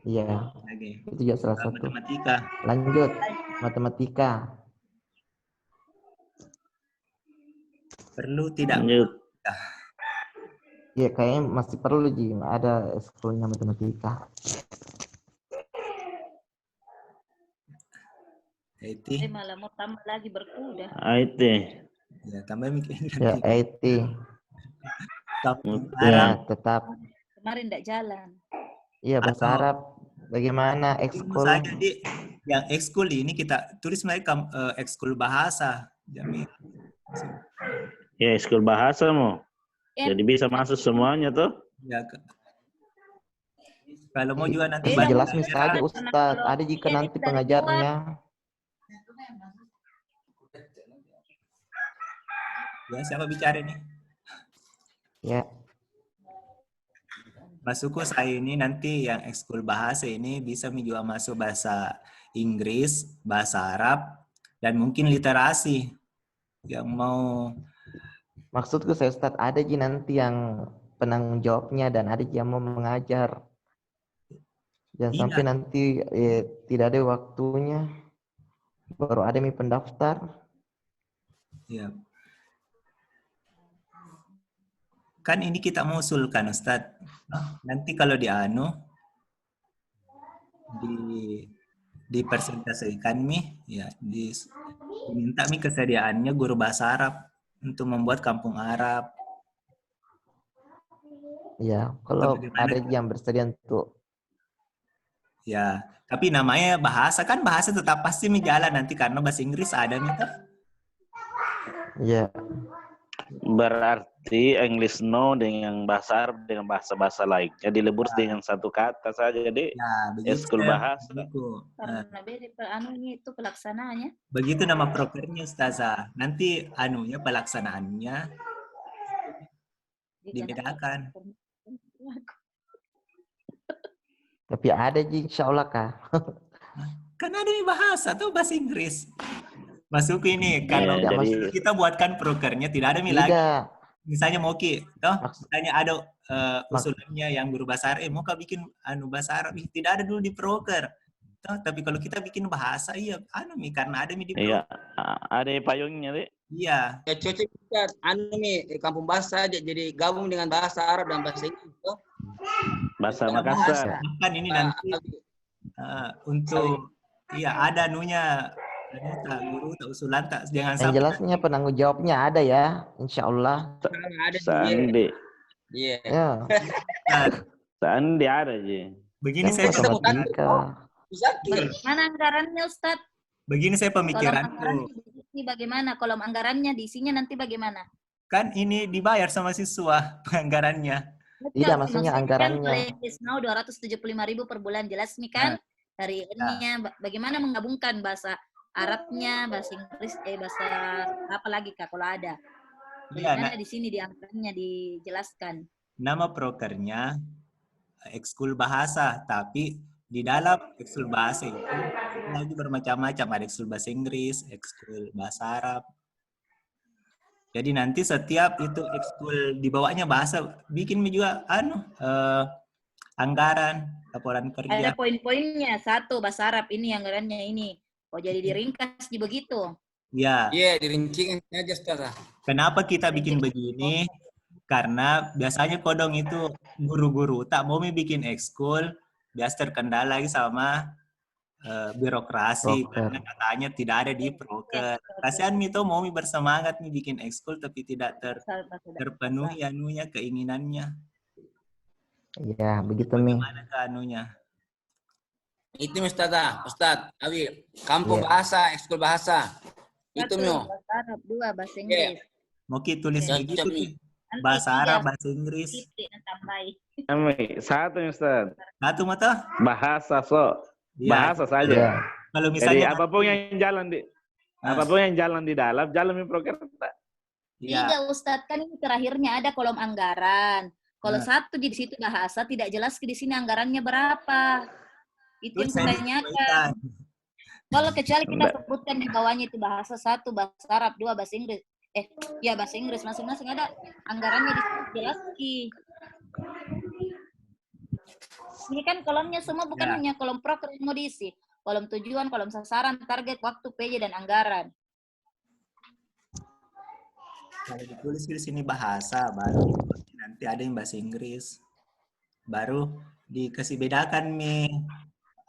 Iya, itu juga salah satu. Matematika. Lanjut, matematika. Perlu tidak? Iya, kayaknya masih perlu Ji, ada sekolahnya matematika. IT. Malah mau tambah lagi berkuda. IT. Ya, tambah mikir. Ya, IT. Ya, tetap. Kemarin tidak jalan. Iya, bahasa Atau Arab. Bagaimana tentu ekskul? saja di yang ekskul ini kita tulis mereka ekskul bahasa. Jamil. Ya, ekskul bahasa mau. Ya, Jadi bisa masuk semuanya tuh. Ya, kalau mau juga nanti beda Jelas Ustaz, saja karena Ustadz. kalau Ada jika edit nanti dari luar, pengajarnya. ya siapa bicara nih? Ya, Masukku saya ini nanti yang ekskul bahasa ini bisa juga masuk bahasa Inggris, bahasa Arab, dan mungkin literasi. Yang mau maksudku saya Ustadz, ada ji nanti yang penanggung jawabnya dan ada ji yang mau mengajar. Jangan Iya. sampai nanti tidak ada waktunya. Baru ada mi pendaftar. Ya. Kan ini kita mengusulkan Ustadz. Nanti kalau dipresentasikan ya diminta kesediaannya guru bahasa Arab untuk membuat kampung Arab. Ya, kalau ada yang bersedia untuk. Ya, tapi namanya bahasa kan bahasa tetap pasti menjalan nanti karena bahasa Inggris ada nih. Ya. Berarti English no dengan bahasa Arab dengan bahasa-bahasa lainnya dilebur dengan satu kata saja. Jadi ekskul bahasa. Karena beda itu pelaksanaannya. Begitu nama prokernya Ustazah. Nanti pelaksanaannya dibedakan. Tapi ada ji insya Allah kah? Kan ada nih bahasa tuh bahasa Inggris. Masuk ini kalau kita buatkan prokernya tidak ada lagi. Misalnya Moki, misalnya ada usulannya yang guru bahasa Arab, mau bikin bahasa Arab, tidak ada dulu di proker. Tapi kalau kita bikin bahasa, karena ada di proker. Iya, ada payungnya deh. Iya. Ya cocok kita kampung bahasa jadi gabung dengan bahasa Arab dan bahasa Inggris. Bahasa Makassar. Kan ini nanti untuk ada guru usulan jangan sampai. Yang jelasnya penanggung jawabnya ada ya, insya Allah. Ada Sandi. Iya. Sandi ada ji. Begini saya Bagaimana anggarannya Ustadz? Begini saya pemikiranku. Ini bagaimana kolom anggarannya diisinya nanti bagaimana? Kan ini dibayar sama siswa anggarannya. Tidak, maksudnya anggarannya. Mau 275.000 per bulan jelas nih kan? Dari ininya bagaimana menggabungkan bahasa Arabnya, bahasa Inggris, bahasa apa lagi Kak kalau ada? Bagaimana di sini di anggarannya dijelaskan? Nama prokernya ekskul bahasa, tapi di dalam ekskul bahasa itu lagi bermacam-macam, ada ekskul bahasa Inggris, ekskul bahasa Arab. Jadi nanti setiap itu ekskul di bawahnya bahasa, bikin juga anggaran, laporan kerja. Ada poin-poinnya, satu bahasa Arab ini anggarannya ini. Oh jadi diringkas di begitu? Ya. Iya, dirincikan aja Ustazah. Kenapa kita bikin begini? Karena biasanya kodong itu guru-guru tak mau bikin ekskul, biasa terkendala lagi sama birokrasi karena katanya tidak ada di proker. Kasihan itu mau bersemangat nih bikin ekskul tapi tidak terpenuhi keinginannya. Iya, begitu nih. Bagaimana anunya? Itu Ustazah, Ustaz Awi, kampung bahasa, ekskul bahasa. Itu Mio. Bahasa Arab, 2 bahasa Inggris. Moki tulis begitu nih. Bahasa Arab, bahasa Inggris. Satu Ustaz. Satu mata? Bahasa bahasa saja. Kalau misalnya jadi apapun yang jalan di dalam, jalan di proker. Tidak Ustaz, kan ini terakhirnya ada kolom anggaran. Kalau satu di situ bahasa tidak jelas di sini anggarannya berapa. Itu yang saya tanyakan. Kalau kecuali kita sebutkan di bawahnya itu bahasa 1, bahasa Arab, 2 bahasa Inggris. Bahasa Inggris masing-masing ada anggarannya jelas Ki. Ini kan kolomnya semua bukan hanya kolom proker yang mau diisi. Kolom tujuan, kolom sasaran, target, waktu, PJ, dan anggaran. Kalau ditulis di sini bahasa, baru nanti ada yang bahasa Inggris. Baru dikasih bedakan nih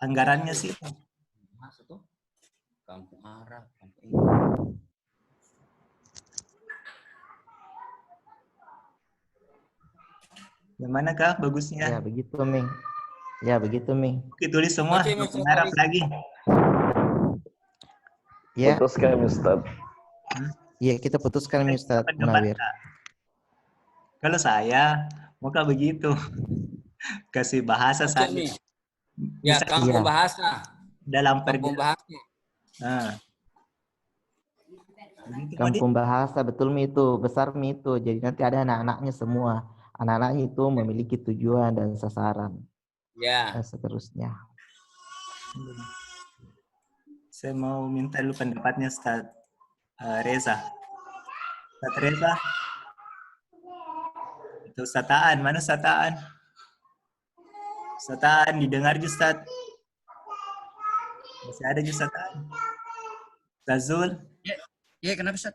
anggarannya sih. Masuk tuh. Kampung Arab, kampung Inggris. Yang mana Kak bagusnya? Ya begitu Ming. Ya begitu Mi. Oke, tulis semua. Oke, Nggak Mas mengharap Haris. lagi. Ya. Putuskan Ustaz. Iya kita putuskan Mi Ustaz Pendapat Munawir. tak? Kalau saya, muka begitu. Kasih bahasa Oke, saja. Mi. Ya, Bisa kampung bahasa. dalam Kampung bahasa. Nah. Begitu, Pak, Dik. Kampung bahasa betul Mi itu, besar Mi itu. Jadi nanti ada anak-anaknya semua. Anak-anaknya itu memiliki tujuan dan sasaran. Ya. Dan seterusnya. Saya mau minta dulu pendapatnya Ustaz Reza. Ustaz Reza. Itu Ustaz Taan. Mana Ustaz Taan? Ustaz Taan didengar Ustaz. Masih ada Ustaz Taan. Ustaz Zul. Ya, kenapa Ustaz?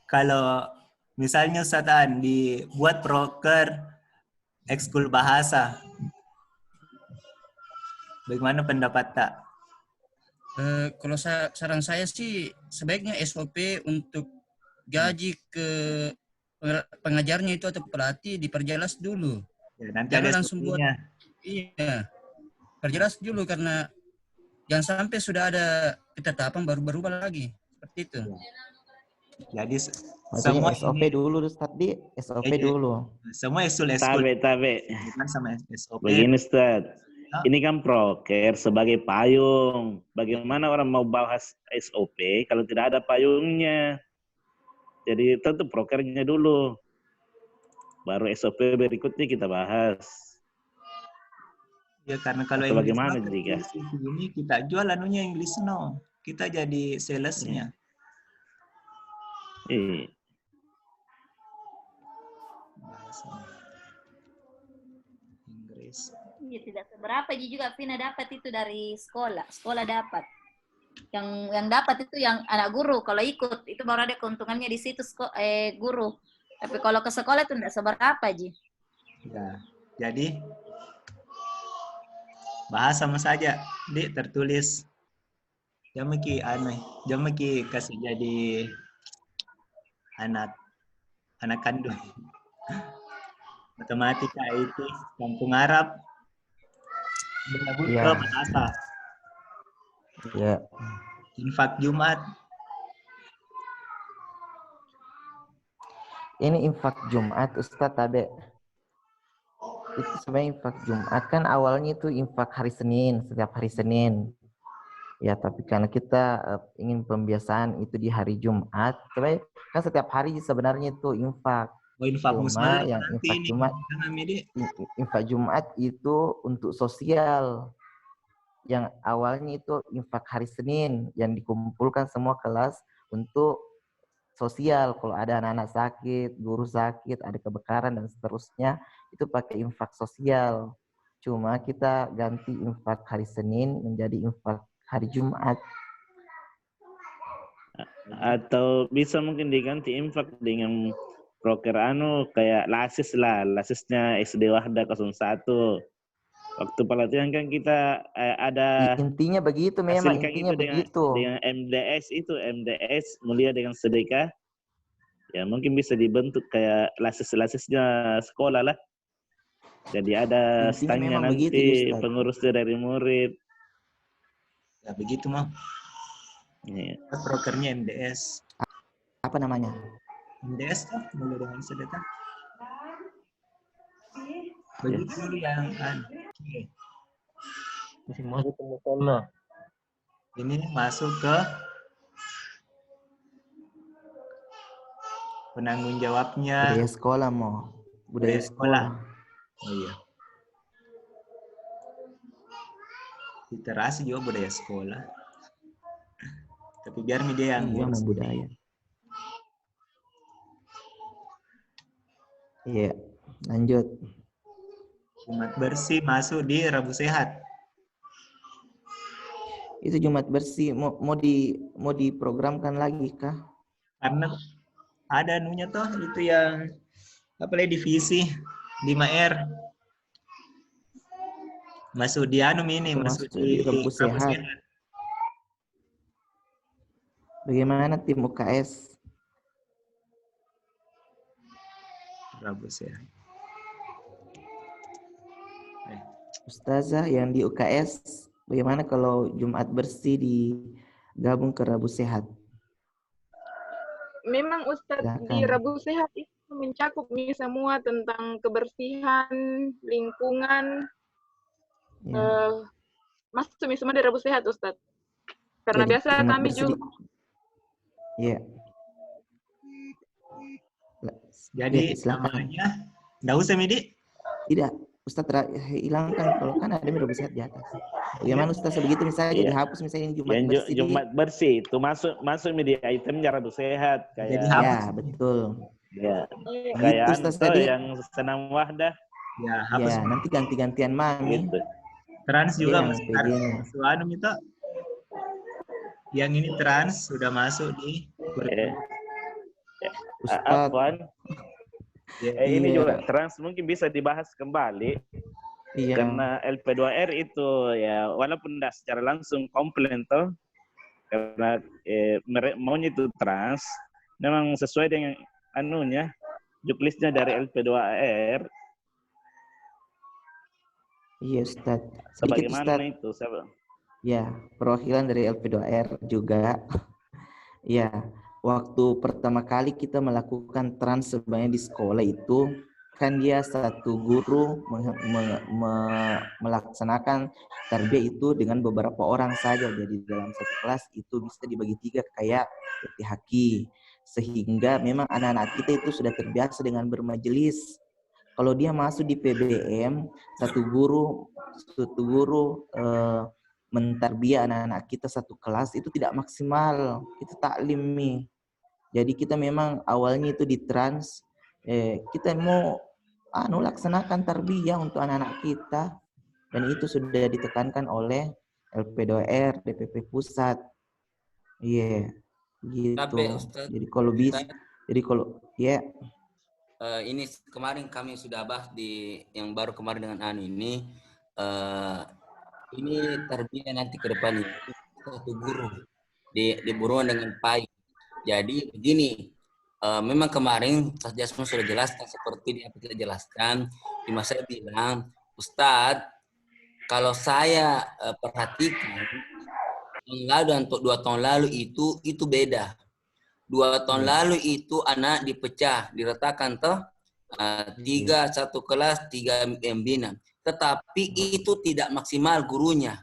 Kalau misalnya Ustaz Taan dibuat proker ekskul bahasa. Bagaimana pendapat tak? Kalau saran saya sih sebaiknya SOP untuk gaji ke pengajarnya itu atau pelatih diperjelas dulu. Ya, nanti Jangan ada langsung buat. SOP-nya. Iya, perjelas dulu karena jangan sampai sudah ada ketetapan baru berubah lagi seperti itu. Jadi maksudnya semua SOP ini, dulu Ustaz Di, SOP dulu. Semua ekskul. Tabe. Bukan sama SOP. Begini Ustaz. Ini kan proker sebagai payung. Bagaimana orang mau bahas SOP kalau tidak ada payungnya? Jadi tentu prokernya dulu. Baru SOP berikutnya kita bahas. Ya karena kalau Atau English bagaimana no, jika? ini kita jual anunya English no. Kita jadi salesnya. Iya. Inggris. Iya, tidak seberapa juga Vina dapat itu dari sekolah. Sekolah dapat. Yang dapat itu yang anak guru. Kalau ikut itu baru ada keuntungannya di situ guru. Tapi kalau ke sekolah itu tidak seberapa Ji. Ya, jadi bahas sama saja, Dik, tertulis. Jangan kasih jadi anak kandung. Matematika itu kampung Arab. Ya. Ke bahasa. Ya. Infak Jumat. Ini infak Jumat Ustaz Tabe. Itu sebenarnya infak Jumat kan awalnya itu infak hari Senin, setiap hari Senin. Ya, tapi karena kita ingin pembiasaan itu di hari Jumat, sebenarnya kan setiap hari sebenarnya itu infak. Infak Cuma yang infak Jumat, infak Jumat itu untuk sosial. Yang awalnya itu infak hari Senin yang dikumpulkan semua kelas untuk sosial. Kalau ada anak-anak sakit, guru sakit, ada kebakaran dan seterusnya, itu pakai infak sosial. Cuma kita ganti infak hari Senin menjadi infak hari Jumat. Atau bisa mungkin diganti infak dengan proker kayak lasisnya SD Wahda 01. Waktu pelatihan kan kita ada intinya begitu memang intinya begitu. Dengan MDS mulia dengan sedekah. Ya mungkin bisa dibentuk kayak lasis-lasisnya sekolah lah. Jadi ada stangnya nanti begitu, pengurusnya dari murid. Ya begitu mah. Ya. Prokernya MDS. Apa namanya? MDS tuh mulai dengan sedekah. Begitu dulu yang Masih masuk ke musola. Ini masuk ke penanggung jawabnya. Budaya sekolah mau. Budaya sekolah. Oh iya. Literasi juga budaya sekolah. Tapi biar media yang ngurus budaya. Iya, lanjut. Jumat bersih masuk di Rabu Sehat. Itu Jumat bersih mau diprogramkan lagi kah? Karena ada anunya toh itu yang divisi 5R. Masuk di masuk di Rabu Sehat. Bagaimana tim UKS? Rabu Sehat. Ustazah yang di UKS, bagaimana kalau Jumat bersih digabung ke Rabu sehat? Memang Ustadz di Silakan. Rabu Sehat itu mencakup nih semua tentang kebersihan, lingkungan, Ya. masuk semua di Rabu Sehat Ustadz. Karena Jadi biasa Jumat kami bersih. juga. Iya. Jadi silakan. namanya enggak usah Midi. Tidak, Ustadz hilangkan kalau kan ada Rabu sehat di atas. Bagaimana Ustadz begitu misalnya Iya. dihapus misalnya Jumat Yang bersih. Jumat bersih itu masuk media itemnya Rabu Sehat kayak. Ya, betul. Ya. Gitu Kayak Ustadz itu tadi. yang senam wahdah. Ya, hapus. Ya, nanti ganti-gantian Mami. Gitu. Trans juga yang PJ-nya. Suanu itu. Yang ini trans sudah masuk di kurikulum. Afwan. Ini Iya. juga trans mungkin bisa dibahas kembali. Iya. Karena LP2R itu ya walaupun tidak secara langsung komplain toh karena maunya itu trans memang sesuai dengan anunya juklisnya dari LP2R. Iya Ustaz. Sedikit Sebagaimana Ustaz. itu Ya, perwakilan dari LP2R juga. Ya, waktu pertama kali kita melakukan trans sebenarnya di sekolah itu kan dia satu guru melaksanakan tarbiyah itu dengan beberapa orang saja. Jadi dalam satu kelas itu bisa dibagi 3 kayak PTHQ. Sehingga memang anak-anak kita itu sudah terbiasa dengan bermajelis. Kalau dia masuk di PBM, satu guru mentarbiyah anak-anak kita satu kelas itu tidak maksimal, itu taklim nih. Jadi kita memang awalnya itu di trans, kita mau laksanakan tarbiyah untuk anak-anak kita, dan itu sudah ditekankan oleh LP2R, DPP pusat. Iya, gitu. Tapi Ustaz, Jadi kalau bisa, ini kemarin kami sudah bahas di yang baru kemarin dengan Anu ini tarbiyah nanti ke depan itu satu guru di buruan dengan PAI. Jadi begini, memang kemarin Ustaz Jasmine sudah jelaskan seperti yang kita jelaskan. Cuma saya bilang, Ustadz, kalau saya perhatikan tahun lalu dan untuk 2 tahun lalu itu beda. 2 tahun lalu itu anak dipecah, diretakan toh 3 satu kelas 3 pembina. Tetapi itu tidak maksimal gurunya.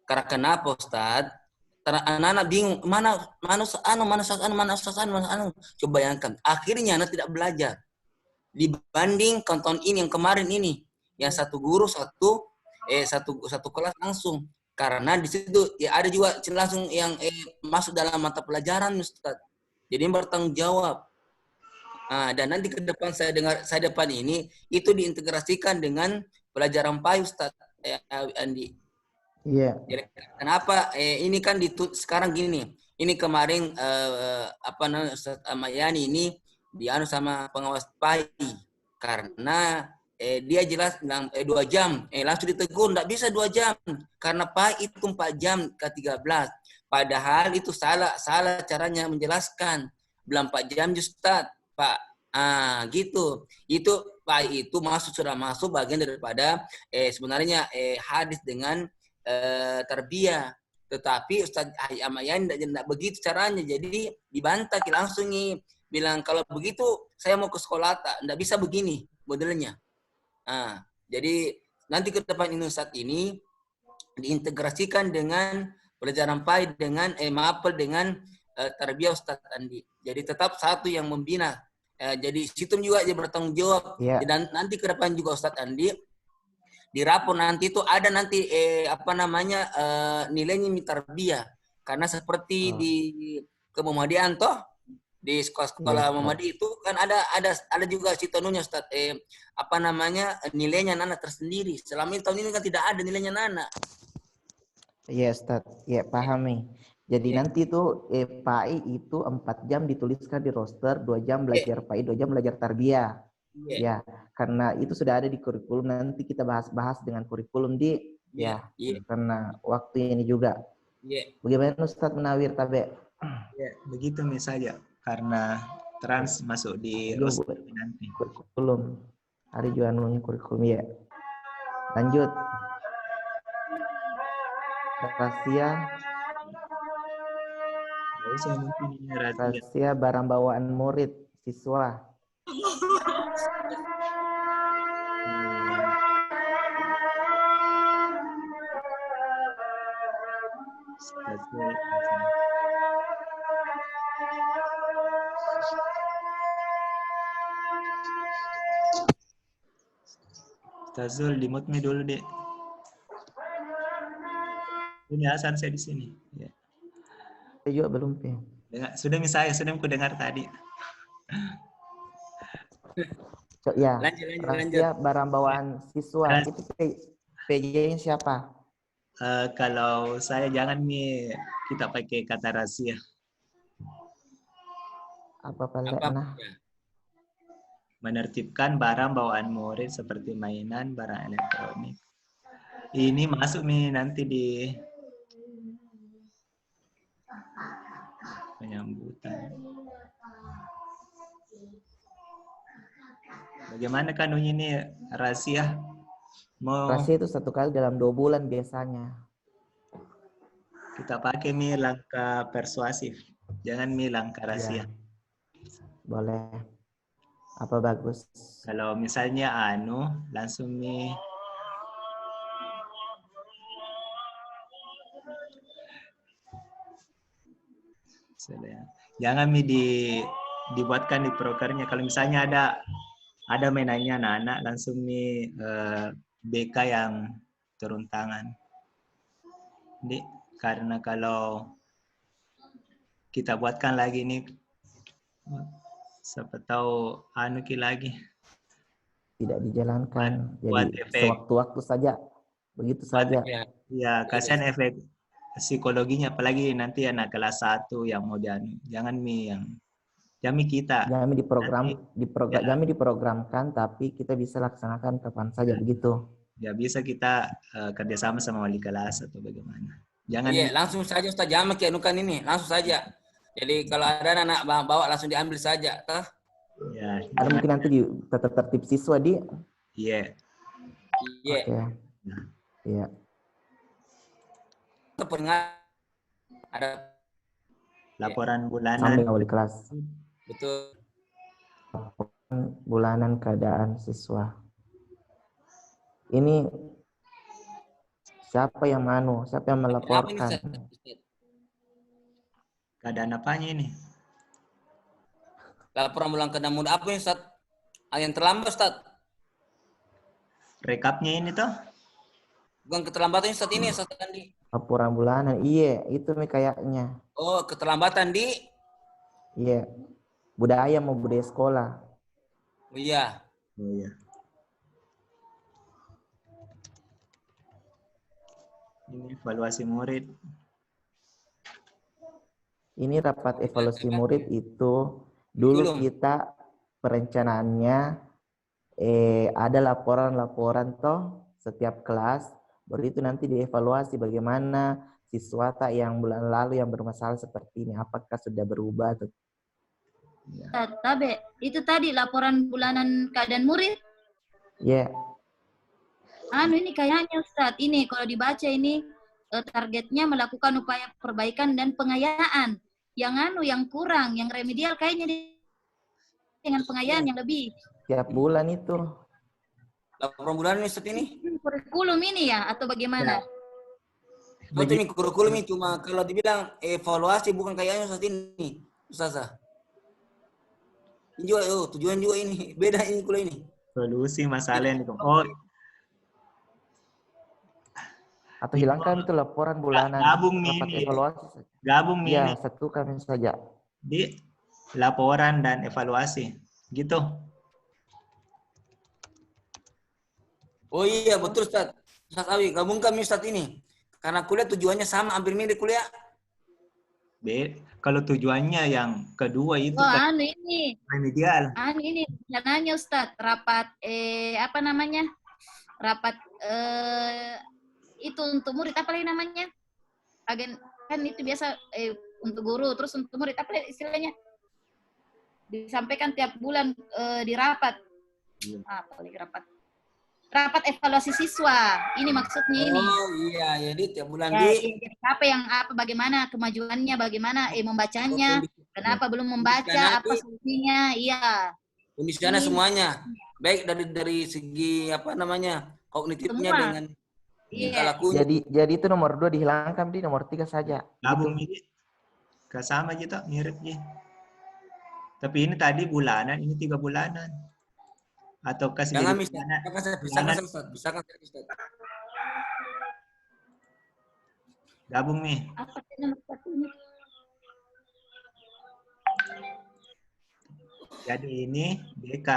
Karena kenapa Ustaz? Karena anak-anak bingung mana. Coba bayangkan. Akhirnya anak tidak belajar. Dibanding tahun ini yang kemarin ini, yang satu guru satu kelas langsung. Karena di situ ya ada juga langsung yang masuk dalam mata pelajaran Ustaz. Jadi bertanggung jawab. Dan nanti ke depan saya depan ini itu diintegrasikan dengan pelajaran PAI Ustaz Andi. Iya. Jadi kenapa ini kan sekarang gini. Ini kemarin Ustaz Amayani ini dianu sama pengawas PAI karena dia jelas bilang 2 jam. Langsung ditegur enggak bisa 2 jam karena PAI itu 4 jam ke 13. Padahal itu salah caranya menjelaskan. Belum 4 jam Ustaz, Pak. Gitu. Itu PAI itu sudah masuk bagian daripada sebenarnya hadis dengan tarbiyah. Tetapi Ustaz Amayan tidak begitu caranya. Jadi dibantah langsung nih. Bilang kalau begitu saya mau ke sekolah tidak bisa begini modelnya. Jadi nanti ke depan ini Ustaz ini diintegrasikan dengan pelajaran PAI dengan MAPEL dengan tarbiyah Ustaz Andi. Jadi tetap satu yang membina. Jadi situ juga dia bertanggung jawab. Dan nanti ke depan juga Ustaz Andi di rapor nanti itu ada nanti nilainya tarbiyah. Karena seperti di Muhammadiyah toh di sekolah Muhammadiyah itu kan ada juga sitununya Ustaz nilainya anak tersendiri. Selama ini tahun ini kan tidak ada nilainya anak. Iya Ustaz, ya pahami. Jadi nanti itu PAI itu 4 jam dituliskan di roster, 2 jam belajar PAI, 2 jam belajar tarbiyah. Ya, karena itu sudah ada di kurikulum, nanti kita bahas dengan kurikulum karena waktu ini juga. Bagaimana Ustaz Munawir Tabe? Ya, begitu misalnya karena trans masuk di roster nanti. Kurikulum. Hari juga kurikulum ya. Lanjut. Rahasia. Rahasia barang bawaan murid, siswa. Tazul, di mute dulu, Dek. Ini Hasan saya di sini. Ya. Saya juga belum, P. Sudah ku dengar tadi. Ya, Lanjut. rahasia barang bawaan siswa. Itu PJ-nya siapa? Kalau saya jangan nih kita pakai kata rahasia. Apa palekna? Menertibkan barang bawaan murid seperti mainan, barang elektronik. Ini masuk nih nanti di penyambutan. Bagaimana kan ini rahasia? Rahasia itu 1 kali dalam 2 bulan biasanya. Kita pakai langkah persuasif. Jangan langkah rahasia. Ya. Boleh. Apa bagus? Kalau misalnya langsung jangan dibuatkan di prokernya. Kalau misalnya ada mainannya anak-anak, langsung BK yang turun tangan. Karena kalau kita buatkan lagi siapa tahu lagi tidak dijalankan. Buat Jadi efek. sewaktu-waktu saja. Begitu saja. Ya, kasihan efek psikologinya, apalagi nanti anak kelas 1 yang mau jangan yang kita. Kami diprogramkan, tapi kita bisa laksanakan kapan saja begitu. Ya bisa kita kerjasama sama wali kelas atau bagaimana. Jangan. Iya, langsung saja Ustaz, jangan pakai anukan ini, langsung saja. Jadi kalau ada anak bawa langsung diambil saja, toh? Ya. Ada mungkin nanti di tata tertib siswa di. Iya. Iya. Iya. Ada laporan bulanan. Sambil wali kelas. Betul. Laporan bulanan keadaan siswa. Ini siapa yang melaporkan? Keadaan apanya ini? Laporan bulanan keadaan muda apa ini, Ustaz? Yang terlambat, Ustaz? Rekapnya ini toh? Bukan keterlambatan Ustaz ini, Ustaz Andi. Laporan bulanan, iya, itu kayaknya. Oh, keterlambatan di? Iya. Budaya sekolah. Oh iya. Oh iya. Ini evaluasi murid. Ini rapat evaluasi murid itu dulu kita perencanaannya ada laporan-laporan toh setiap kelas, baru itu nanti dievaluasi bagaimana siswa yang bulan lalu yang bermasalah seperti ini, apakah sudah berubah atau Tabe, itu tadi laporan bulanan keadaan murid. Iya. Ini kayaknya Ustadz, ini kalau dibaca ini targetnya melakukan upaya perbaikan dan pengayaan. Yang kurang, yang remedial kayaknya dengan pengayaan yang lebih. Tiap bulan itu. Laporan bulanan Ustadz ini? Kurikulum ini ya, atau bagaimana? Betul ini kurikulum ini, cuma kalau dibilang evaluasi bukan kayaknya Ustadz ini, Ustazah. Ini juga, tujuan juga ini, beda ini kuliah ini. Solusi masalah yang oh. Atau hilangkan itu laporan bulanan. Gabung rapat evaluasi. Gabung ya, satukan saja. Di laporan dan evaluasi, gitu. Oh iya, betul Ustaz. Ustaz Awi, gabungkan Ustaz ini. Karena kuliah tujuannya sama, hampir mirip kuliah. Kalau tujuannya yang kedua itu ini remedial. Ini rencananya Ustadz, rapat apa namanya? Rapat itu untuk murid apa lagi namanya? Agen kan itu biasa untuk guru, terus untuk murid apa istilahnya? Disampaikan tiap bulan di rapat. Apa lagi rapat? rapat evaluasi siswa. Ini maksudnya ini. Oh iya, jadi tiap bulan Ya, jadi apa bagaimana kemajuannya, bagaimana membacanya, kenapa belum membaca, apa solusinya, iya. kondisinya semuanya. Baik dari segi apa namanya? Kognitifnya Semua. dengan Iya. lakunya. Jadi itu nomor 2 dihilangkan, di nomor 3 saja. Gabung ini. Sama aja tak mirip je. Tapi ini tadi bulanan, ini 3 bulanan. Atau kasih Jangan jadi bisa kan Ustaz. Gabung nih. Apa nomor 1 ini? Jadi ini BK.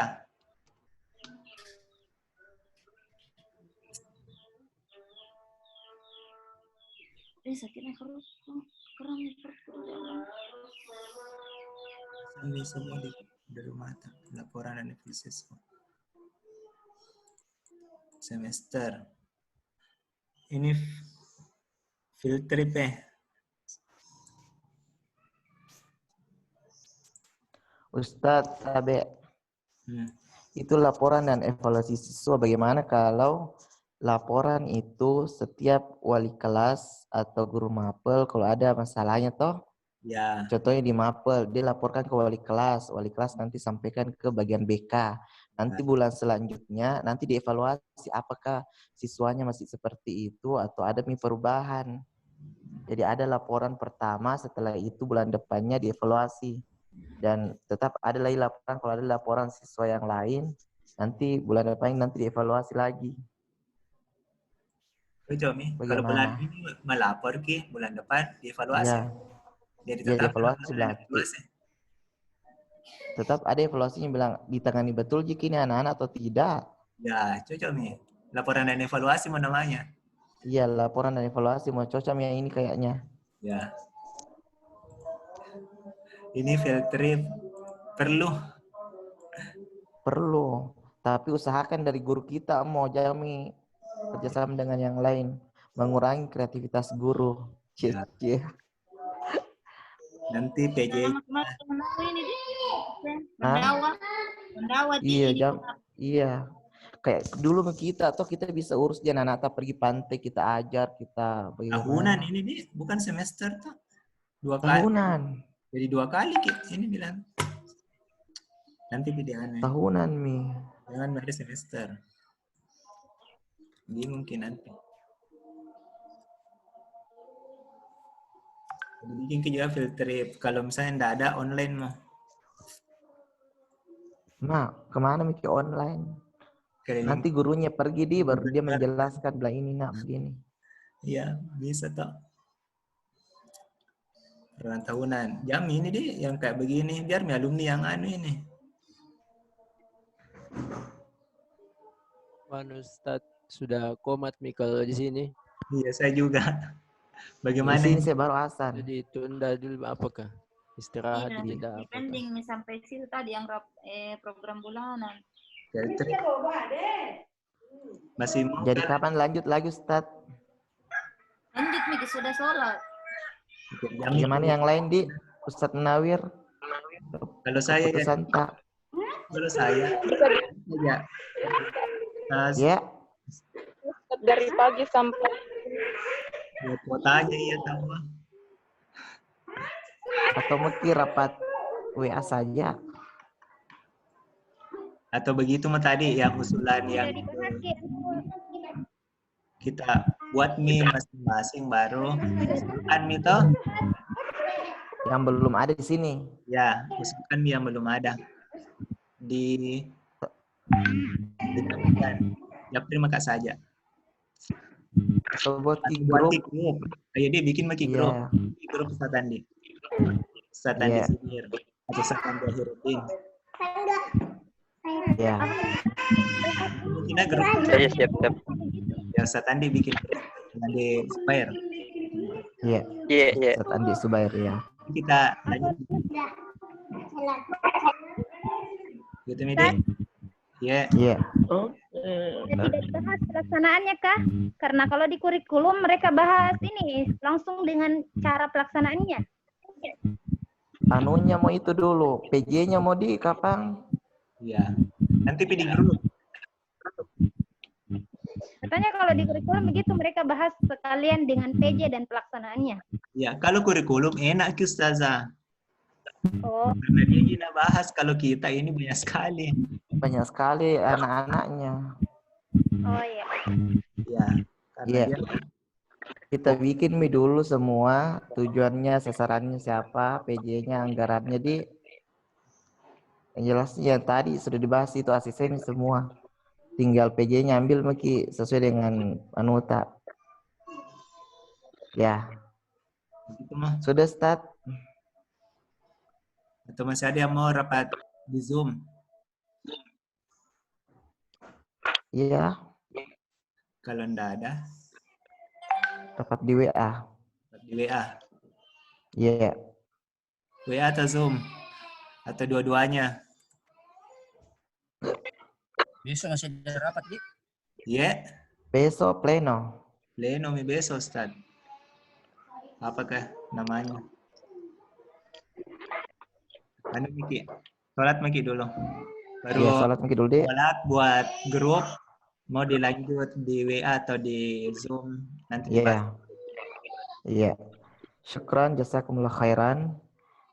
Sakitnya kurang Ini semua di rumah laporan dan evaluasi semester. Ini field trip Ustadz Abe, itu laporan dan evaluasi siswa. Bagaimana kalau laporan itu setiap wali kelas atau guru mapel kalau ada masalahnya toh? Ya. Contohnya di mapel, dia laporkan ke wali kelas nanti sampaikan ke bagian BK. Nanti bulan selanjutnya nanti dievaluasi apakah siswanya masih seperti itu atau ada perubahan. Jadi ada laporan pertama, setelah itu bulan depannya dievaluasi. Dan tetap ada lagi laporan, kalau ada laporan siswa yang lain, nanti bulan depan nanti dievaluasi lagi. Jomi, kalau bulan ini melapor ke bulan depan dievaluasi. Ya. Jadi Ya, tetap dievaluasi evaluasi. Tetap ada evaluasinya bilang ditangani betul jika ini anak-anak atau tidak. Ya, cocok nih. Laporan dan evaluasi mau namanya. Iya, laporan dan evaluasi mau cocok yang ini kayaknya. Ya. Ini field trip perlu. Tapi usahakan dari guru kita mau Jami kerjasama dengan yang lain, mengurangi kreativitas guru. Ya. Nanti PJ. Iya. Kayak dulu kita atau kita bisa urus dia anak-anak pergi pantai, kita ajar, kita bagaimana. Tahunan ini nih, bukan semester tuh. 2 kali. Tahunan. Jadi 2 kali ini bilang. Nanti pilihannya. Tahunan Mi. Jangan dari semester. Ini mungkin nanti. Bikin ke juga field trip. Kalau misalnya enggak ada online mah. Nah, kemana mikir online? Nanti gurunya pergi baru dia menjelaskan bilang ini nak begini. Iya, bisa toh. Peran tahunan. Jam ini deh yang kayak begini biar mi alumni yang anu ini. Ustadz sudah komat mi kalau di sini. Iya, saya juga. Bagaimana? Di sini saya baru asal. Jadi tunda dulu apakah? Istirahat tidak apa? Pending sampai situ tadi yang program bulanan. Masih jadi kapan lanjut lagi Ustadz? Lanjut nih sudah sholat. Gimana yang lain di Ustadz Nawir? Kalau saya kalau saya ya dari pagi sampai kuotanya ya tahu. Atau mungkin rapat WA saja. Atau begitu mah tadi yang usulan yang kita buat nih masing-masing baru usulkan nih toh yang belum ada di sini. Ya, usulkan yang belum ada di ya terima kasih saja. Atau buat grup. Ayo dia bikin maki grup. Grup Satandi. Satandi Senior atau Satandi Akhirudin. Ya. Kita grup. Saya siap. Ya Satandi bikin Satandi Subair. Iya. Iya. Satandi Subair ya. Kita lanjut. Gitu Midi. Iya. Iya. Tidak dibahas pelaksanaannya kah? Karena kalau di kurikulum mereka bahas ini langsung dengan cara pelaksanaannya. Anunya mau itu dulu, PJ-nya mau di kapan? Iya. Nanti di grup. Katanya kalau di kurikulum begitu mereka bahas sekalian dengan PJ dan pelaksanaannya. Ya, kalau kurikulum enak Ustazah. Oh. Karena dia gina bahas, kalau kita ini banyak sekali. Banyak sekali anak-anaknya. Oh iya. Ya, karena Iya. dia Kita bikin dulu semua, tujuannya, sasarannya siapa, PJ-nya, anggarannya. Jadi yang jelasnya tadi sudah dibahas itu asisten semua. Tinggal PJ-nya ambil Maki sesuai dengan anuta. Ya. itu mah. Sudah start. Atau masih ada yang mau rapat di Zoom? Iya. Kalau enggak ada, Rapat di WA. rapat di WA. Iya. WA atau Zoom? Atau dua-duanya? Besok masih ada rapat, Di. Iya. Besok pleno. Pleno mi besok, Ustaz. Apakah namanya? Anu Miki, sholat Miki dulu. Baru Iya, sholat Maki dulu deh. sholat buat grup, mau dilanjut di WA atau di Zoom nanti dibahas. Iya. Syukran jazakumullah khairan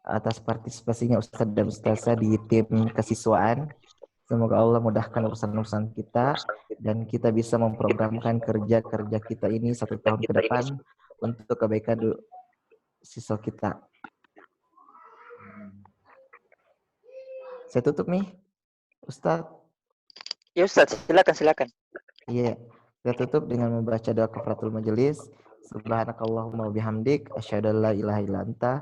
atas partisipasinya Ustadz dan Ustazah di tim kesiswaan. Semoga Allah mudahkan urusan-urusan kita dan kita bisa memprogramkan kerja-kerja kita ini 1 tahun ke depan untuk kebaikan siswa kita. Saya tutup nih, Ustadz. Ya Ustaz, silakan. Iya, kita tutup dengan membaca doa kafaratul majelis. Subhanakallahumma wa bihamdik, asyhadu an la ilaha illa anta,